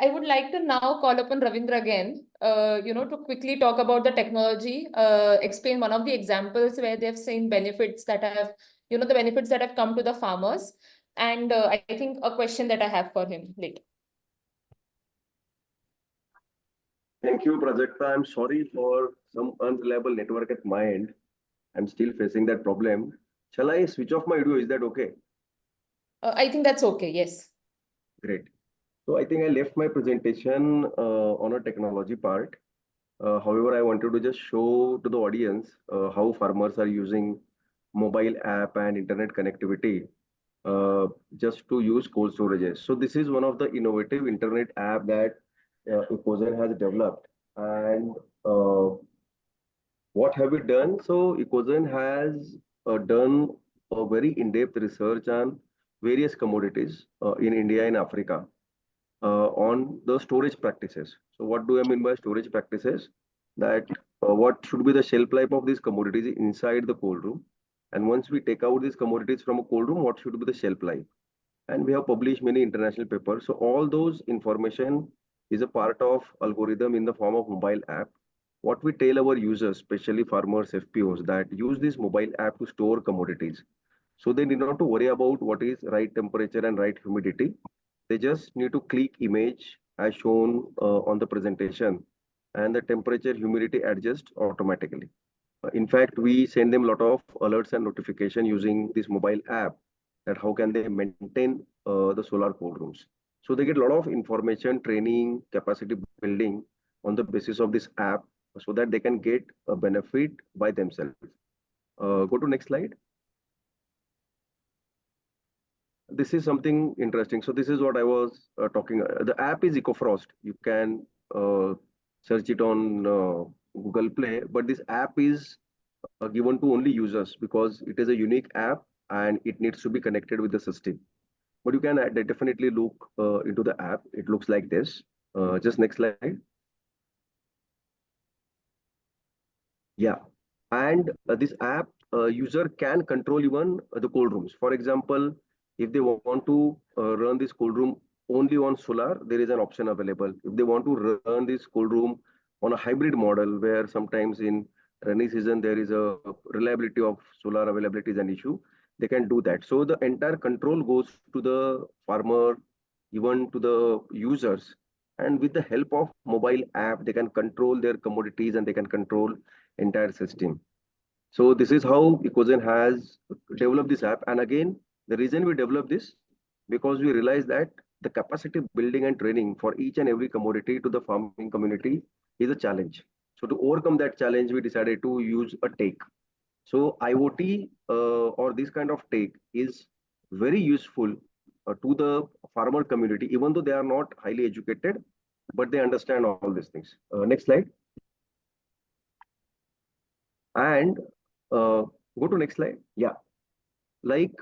I would like to now call upon Ravindra again, to quickly talk about the technology, explain one of the examples where they've seen benefits that have, the benefits that have come to the farmers. And I think a question that I have for him later. Thank you, Prajakta. I'm sorry for some unreliable network at my end. I'm still facing that problem. Shall I switch off my video? Is that okay? I think that's okay. Yes. Great. So I think I left my presentation on a technology part. However, I wanted to just show to the audience how farmers are using mobile app and internet connectivity just to use cold storages. So this is one of the innovative internet app that Ecozen has developed. And what have we done? So Ecozen has done a very in-depth research on various commodities in India and Africa on the storage practices. So what do I mean by storage practices? That what should be the shelf life of these commodities inside the cold room? And once we take out these commodities from a cold room, what should be the shelf life? And we have published many international papers. So all those information is a part of algorithm in the form of mobile app. What we tell our users, especially farmers, FPOs, that use this mobile app to store commodities. So they need not to worry about what is right temperature and right humidity. They just need to click image as shown on the presentation, and the temperature humidity adjust automatically. In fact, we send them a lot of alerts and notification using this mobile app, that how can they maintain the solar cold rooms. So they get a lot of information, training, capacity building on the basis of this app, so that they can get a benefit by themselves. Go to next slide. this is something interesting. So this is what I was talking. The app is EcoFrost. You can search it on Google Play, but this app is given to only users because it is a unique app and it needs to be connected with the system. But you can definitely look into the app. It looks like this. Just next slide. Yeah, and this app user can control even the cold rooms. For example, if they want to run this cold room only on solar, there is an option available. If they want to run this cold room on a hybrid model where sometimes in rainy season there is a reliability of solar availability is an issue, they can do that. So the entire control goes to the farmer, even to the users. And with the help of mobile app, they can control their commodities and they can control entire system. So this is how Ecozen has developed this app. And again, the reason we developed this, because we realized that the capacity building and training for each and every commodity to the farming community is a challenge. So to overcome that challenge, we decided to use a take. So IoT or this kind of take is very useful to the farmer community, even though they are not highly educated, but they understand all these things. Next slide. And go to next slide. Yeah, like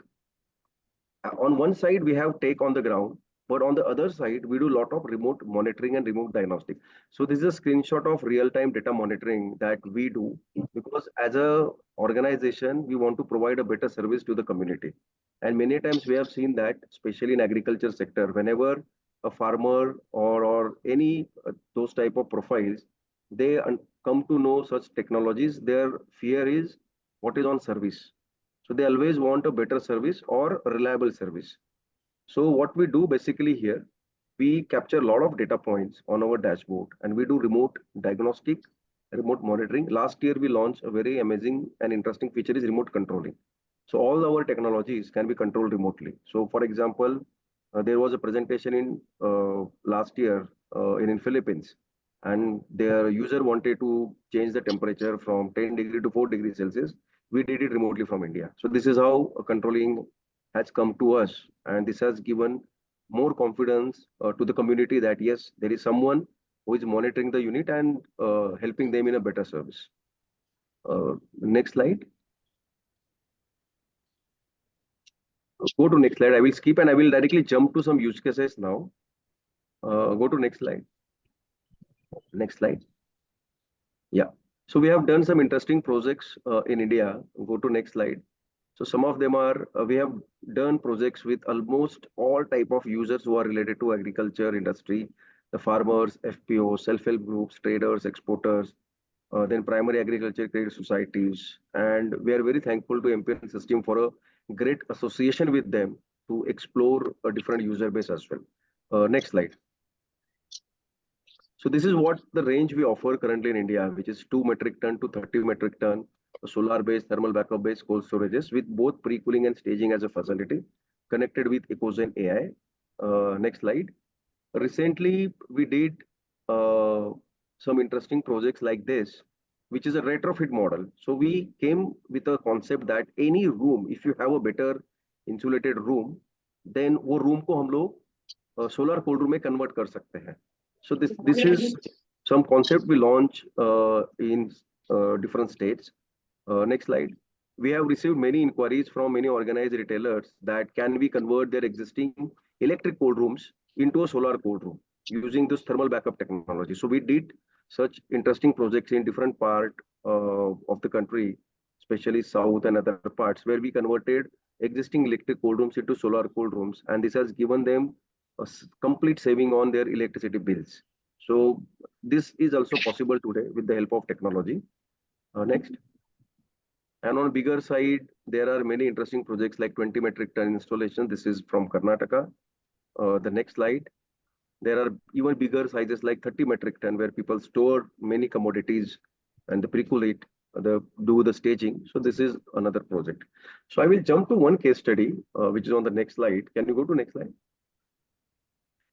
on one side we have take on the ground, but on the other side we do a lot of remote monitoring and remote diagnostic. So this is a screenshot of real-time data monitoring that we do because as a organization we want to provide a better service to the community. And many times we have seen that, especially in agriculture sector, whenever a farmer or any those type of profiles, they come to know such technologies, their fear is what is on service. So they always want a better service or a reliable service. So what we do basically here, we capture a lot of data points on our dashboard and we do remote diagnostic, remote monitoring. Last year, we launched a very amazing and interesting feature is remote controlling. So all our technologies can be controlled remotely. So for example, there was a presentation in last year in Philippines, and their user wanted to change the temperature from 10 degree to 4 degrees Celsius. We did it remotely from India. So this is how controlling has come to us, and this has given more confidence to the community that yes, there is someone who is monitoring the unit and helping them in a better service. Next slide. Go to next slide. I will skip and I will directly jump to some use cases now. Go to next slide. Next slide. Yeah. So we have done some interesting projects in India. Go to next slide. So some of them are, we have done projects with almost all type of users who are related to agriculture industry, the farmers, FPOs, self-help groups, traders, exporters, then primary agriculture credit societies. And we are very thankful to MPN system for a great association with them to explore a different user base as well. Next slide. So this is what the range we offer currently in India, which is 2 metric ton to 30 metric ton, solar-based, thermal backup-based cold storages with both pre-cooling and staging as a facility, connected with Ecozen AI. Next slide. Recently, we did some interesting projects like this, which is a retrofit model. So we came with a concept that any room, if you have a better insulated room, then वो room को हम लोग solar cold room में convert कर सकते हैं. So this is some concept we launch in different states. Next slide. We have received many inquiries from many organized retailers that can we convert their existing electric cold rooms into a solar cold room using this thermal backup technology. So we did such interesting projects in different part of the country, especially south and other parts, where we converted existing electric cold rooms into solar cold rooms, and this has given them a complete saving on their electricity bills. So this is also possible today with the help of technology. Next. And on bigger side, there are many interesting projects like 20 metric ton installation. This is from Karnataka. The next slide. There are even bigger sizes like 30 metric ton where people store many commodities and the pre-cool it, do the staging. So this is another project. So I will jump to one case study, which is on the next slide. Can you go to next slide?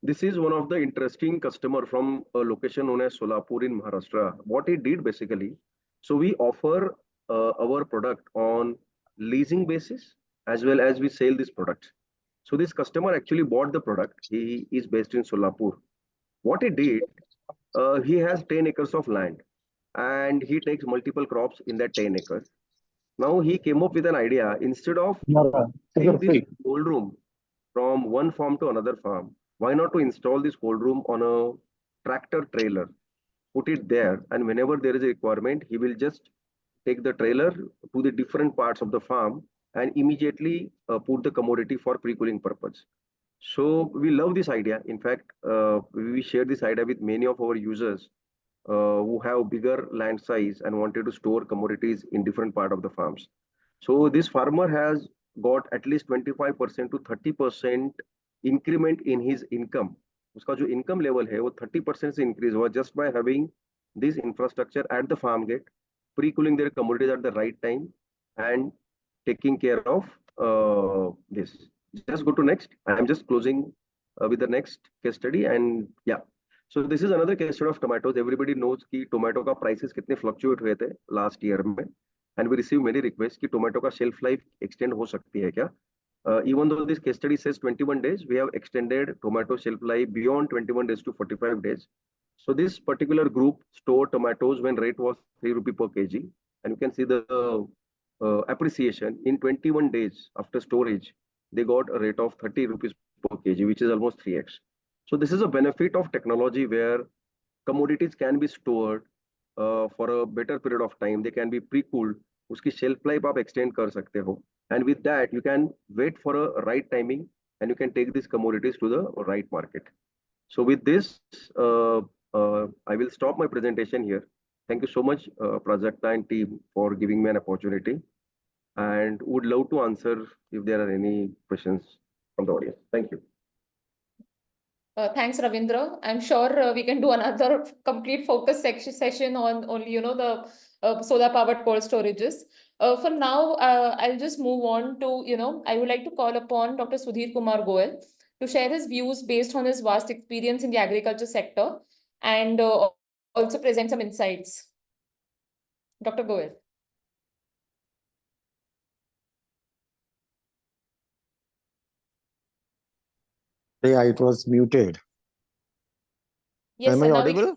This is one of the interesting customer from a location known as Solapur in Maharashtra. What it did basically, so we offer our product on leasing basis as well as we sell this product. So this customer actually bought the product. He is based in Solapur. What he did, he has 10 acres of land and he takes multiple crops in that 10 acres. Now he came up with an idea. Instead of taking this cold room from one farm to another farm, why not to install this cold room on a tractor trailer, put it there, and whenever there is a requirement, he will just take the trailer to the different parts of the farm and immediately put the commodity for pre-cooling purpose. So we love this idea. In fact, we share this idea with many of our users who have bigger land size and wanted to store commodities in different part of the farms. So this farmer has got at least 25% to 30% increment in his income. उसका जो income level है वो 30% से increase हुआ just by having this infrastructure at the farm gate, pre-cooling their commodities at the right time and taking care of this. Just go to next. I'm just closing with the next case study and yeah. So this is another case study of tomatoes. Everybody knows कि tomato का prices कितने fluctuate हुए थे last year में, and we receive many requests कि tomato का shelf life extend हो सकती है क्या? Even though this case study says 21 days, we have extended tomato shelf life beyond 21 days to 45 days. So this particular group stored tomatoes when rate was 3 rupee per kg, and you can see the appreciation in 21 days after storage. They got a rate of 30 rupees per kg, which is almost 3x. So this is a benefit of technology where commodities can be stored for a better period of time. They can be pre-cooled. उसकी shelf life आप extend कर सकते हो. And with that, you can wait for a right timing and you can take these commodities to the right market. So with this, I will stop my presentation here. Thank you so much, Prajakta and team, for giving me an opportunity. And would love to answer if there are any questions from the audience. Thank you. Thanks, Ravindra. I'm sure we can do another complete focus session on only, the solar powered cold storages. For now, I'll just move on to, I would like to call upon Dr. Sudhir Kumar Goel to share his views based on his vast experience in the agriculture sector and also present some insights. Dr. Goel. Yeah, it was muted. Yes, Am sir. I Now audible?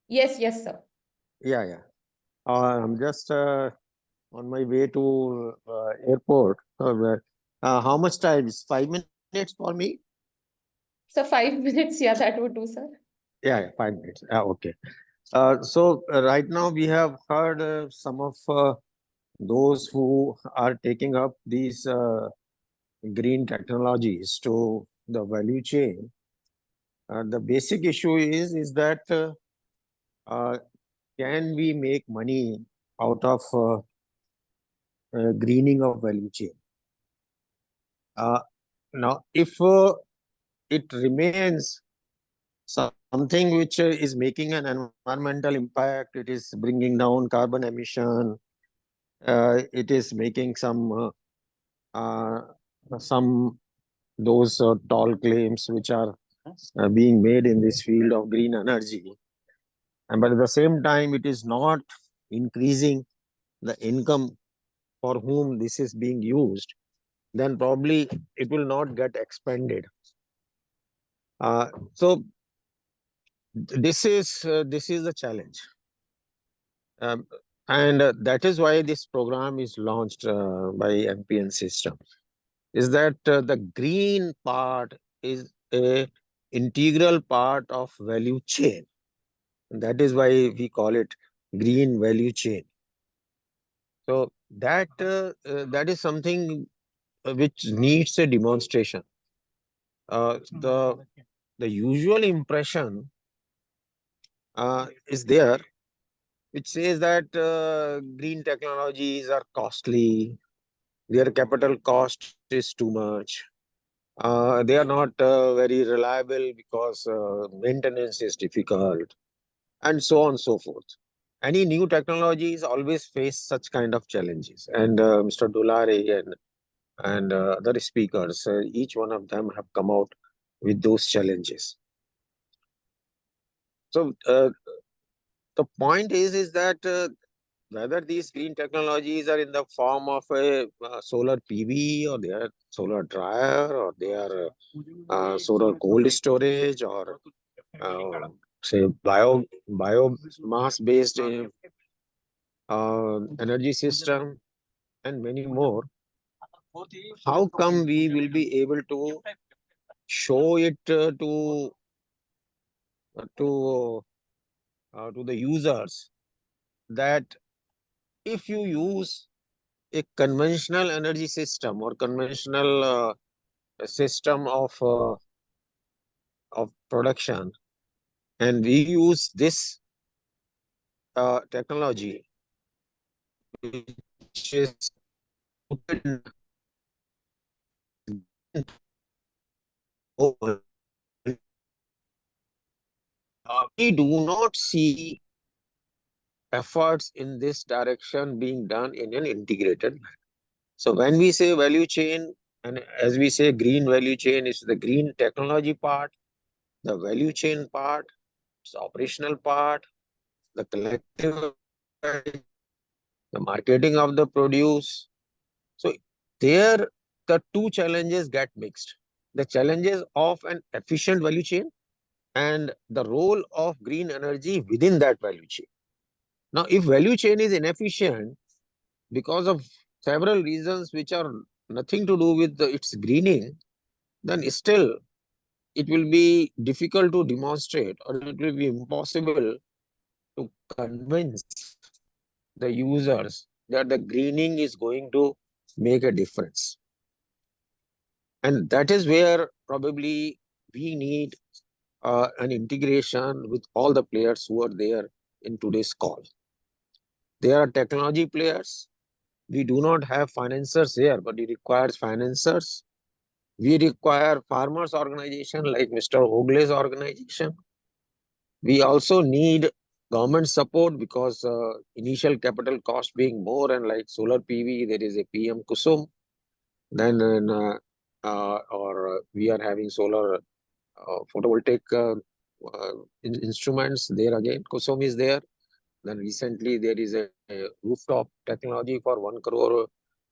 Yes, sir. Yeah. I'm just on my way to airport. How much time? 5 minutes for me? So 5 minutes, yeah, that would do, sir. Yeah, 5 minutes. Okay. So right now we have heard some of those who are taking up these green technologies to the value chain. The basic issue is that can we make money out of greening of value chain? Now, if it remains something which is making an environmental impact, it is bringing down carbon emission, it is making some those tall claims which are being made in this field of green energy, but at the same time it is not increasing the income for whom this is being used, then probably it will not get expanded. So this is the challenge, and that is why this program is launched by Ensystems. Is that the green part is a integral part of value chain. That is why we call it green value chain. So that is something which needs a demonstration. The usual impression is there, which says that green technologies are costly, their capital cost is too much, they are not very reliable because maintenance is difficult, and so on and so forth. Any new technologies always face such kind of challenges, and Mr. Dolare and other speakers, each one of them have come out with those challenges. So the point is that whether these green technologies are in the form of a solar PV, or they are solar dryer, or they are solar cold storage, or say biomass based energy system, and many more. How come we will be able to show it to the users that if you use a conventional energy system or conventional system of production, and we use this technology, which is we do not see efforts in this direction being done in an integrated manner. So when we say value chain, and as we say green value chain, is the green technology part, the value chain part, the operational part, the collective, the marketing of the produce. So there the two challenges get mixed. The challenges of an efficient value chain and the role of green energy within that value chain. Now, if value chain is inefficient because of several reasons which are nothing to do with its greening, then still it will be difficult to demonstrate, or it will be impossible to convince the users that the greening is going to make a difference. And that is where probably we need an integration with all the players who are there in today's call. There are technology players. We do not have financiers here, but it requires financiers. We require farmers' organization like Mr. Ogale's organization. We also need government support because initial capital cost being more, and like solar PV, there is a PM Kusum. Then we are having solar photovoltaic instruments. There again, Kusum is there. Then recently there is a rooftop technology for 1 crore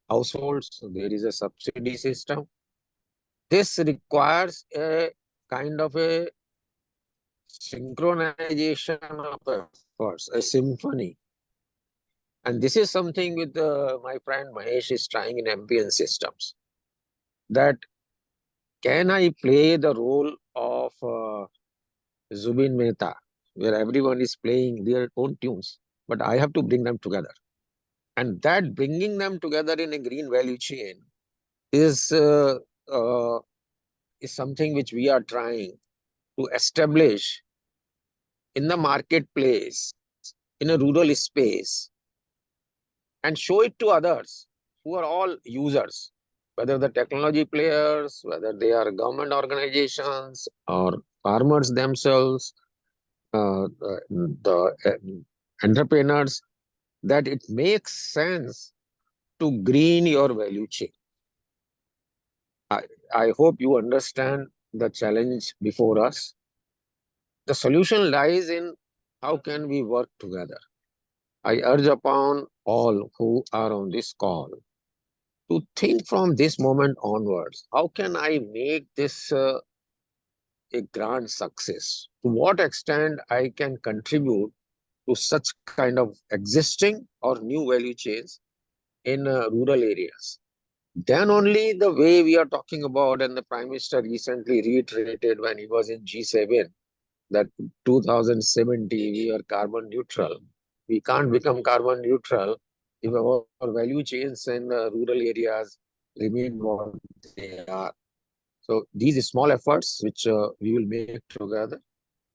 households. So there is a subsidy system. This requires a kind of a synchronization of efforts, a symphony. And this is something with my friend Mahesh is trying in Ensystems. That can I play the role of Zubin Mehta, where everyone is playing their own tunes, but I have to bring them together. And that bringing them together in a green value chain is something which we are trying to establish in the marketplace, in a rural space, and show it to others who are all users, whether the technology players, whether they are government organizations or farmers themselves, the entrepreneurs, that it makes sense to green your value chain. I hope you understand the challenge before us. The solution lies in how can we work together. I urge upon all who are on this call to think from this moment onwards, how can I make this a grand success? To what extent I can contribute to such kind of existing or new value chains in rural areas. Then only the way we are talking about, and the Prime Minister recently reiterated when he was in G7, that 2070 we are carbon neutral. We can't become carbon neutral if our value chains in rural areas remain what they are. So these small efforts which we will make together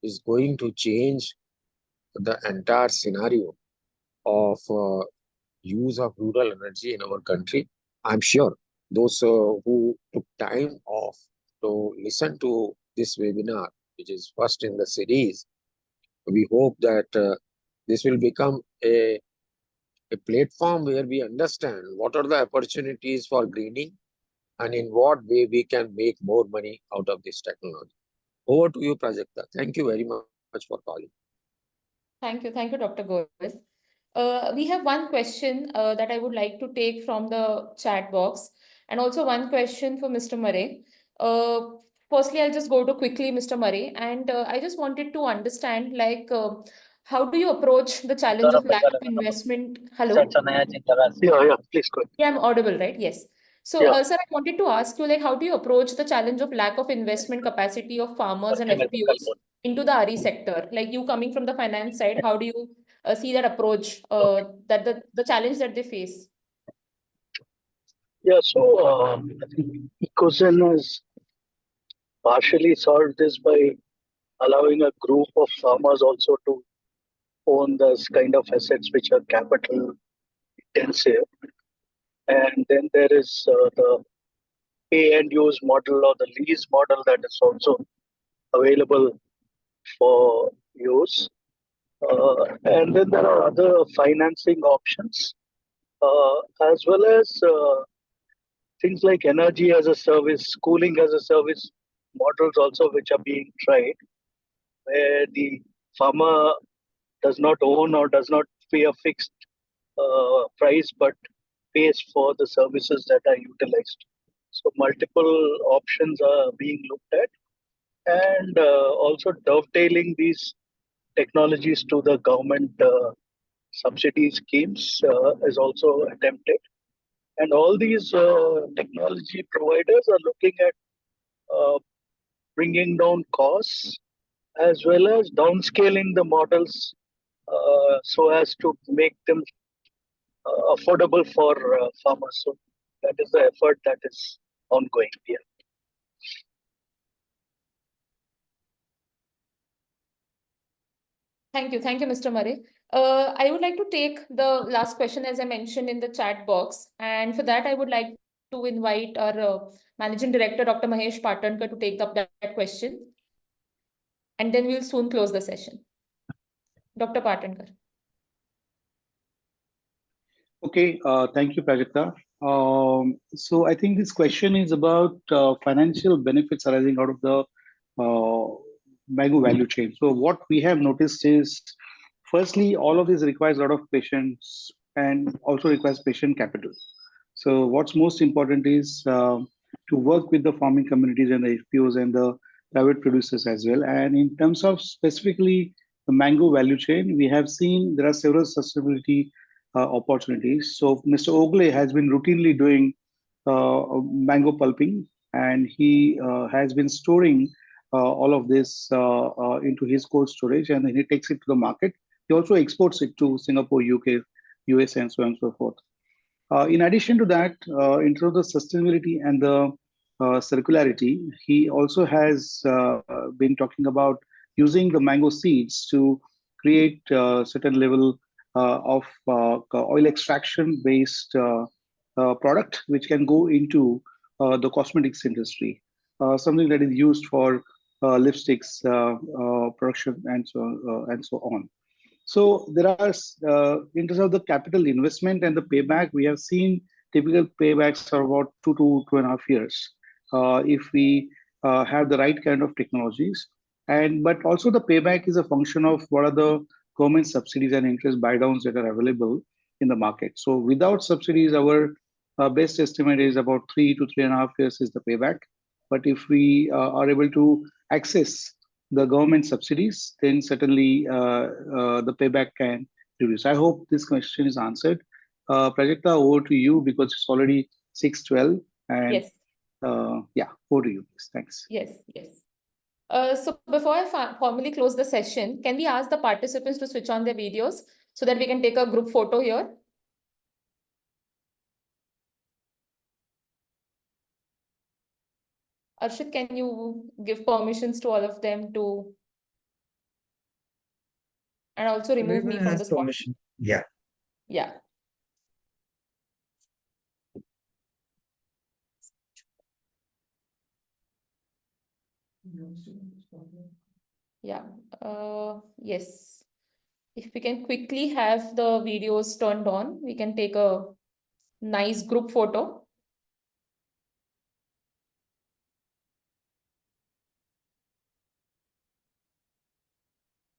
is going to change the entire scenario of use of rural energy in our country. I'm sure those who took time off to listen to this webinar, which is first in the series, we hope that this will become a platform where we understand what are the opportunities for greening and in what way we can make more money out of this technology. Over to you, Prajakta. Thank you very much for calling. Thank you, Dr. Goyal. We have one question that I would like to take from the chat box, and also one question for Mr. Murray. Firstly, I'll just go to quickly Mr. Murray, and I just wanted to understand, like, how do you approach the challenge of lack of investment? Hello? Yeah, please go ahead. Yeah, I'm audible, right? Yes. So, Yeah. sir, I wanted to ask you, like, how do you approach the challenge of lack of investment capacity of farmers and FPOs into the RE sector? Like, you coming from the finance side, how do you see that approach, that the challenge that they face? Yeah, so I think Ecozen has partially solved this by allowing a group of farmers also to own this kind of assets which are capital intensive. And then there is the pay and use model or the lease model that is also available for use. And then there are other financing options, as well as things like energy as a service, cooling as a service models also, which are being tried, where the farmer does not own or does not pay a fixed price, but pays for the services that are utilized. So multiple options are being looked at, and also dovetailing these technologies to the government subsidy schemes is also attempted. And all these technology providers are looking at bringing down costs as well as downscaling the models so as to make them affordable for farmers. So that is the effort that is ongoing here. Thank you, Mr. Murray. I would like to take the last question, as I mentioned in the chat box, and for that, I would like to invite our Managing Director, Dr. Mahesh Patankar, to take up that question, and then we'll soon close the session. Dr. Patankar. Okay, thank you, Prajakta. So I think this question is about financial benefits arising out of the mango value chain. So what we have noticed is, firstly, all of this requires a lot of patience and also requires patient capital. So what's most important is to work with the farming communities and the FPOs and the private producers as well. And in terms of specifically the mango value chain, we have seen there are several sustainability opportunities. So Mr. Ogale has been routinely doing mango pulping, and he has been storing all of this into his cold storage, and then he takes it to the market. He also exports it to Singapore, UK, US, and so on and so forth. In addition to that, in terms of the sustainability and the circularity, he also has been talking about using the mango seeds to create certain level of oil extraction based product, which can go into the cosmetics industry, something that is used for lipsticks production and so on. So there are, in terms of the capital investment and the payback, we have seen typical paybacks are about 2 to 2.5 years if we have the right kind of technologies. But also the payback is a function of what are the government subsidies and interest buy downs that are available in the market. So without subsidies, our best estimate is about 3 to 3.5 years is the payback. But if we are able to access the government subsidies, then certainly the payback can reduce. I hope this question is answered. Prajakta, over to you, because it's already 6:12. And yes. Yeah, over to you, please. Thanks. Yes. So before I formally close the session, can we ask the participants to switch on their videos so that we can take a group photo here? Arshit, can you give permissions to all of them to, and also remove me from the spot? Permission. Yeah. Yeah. Yeah. Yes. If we can quickly have the videos turned on, we can take a nice group photo.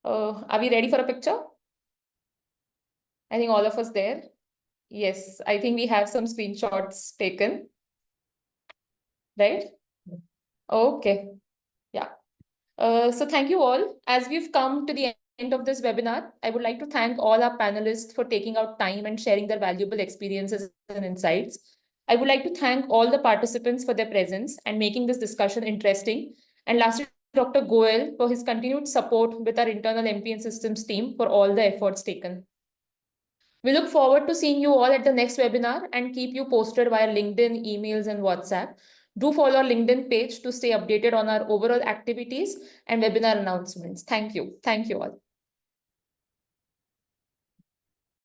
Are we ready for a picture? I think all of us there. Yes, I think we have some screenshots taken. Right? Okay. Yeah. So thank you all. As we've come to the end of this webinar, I would like to thank all our panelists for taking out time and sharing their valuable experiences and insights. I would like to thank all the participants for their presence and making this discussion interesting. And lastly, Dr. Goel for his continued support with our internal MP Ensystems team for all the efforts taken. We look forward to seeing you all at the next webinar and keep you posted via LinkedIn, emails, and WhatsApp. Do follow our LinkedIn page to stay updated on our overall activities and webinar announcements. Thank you. Thank you all.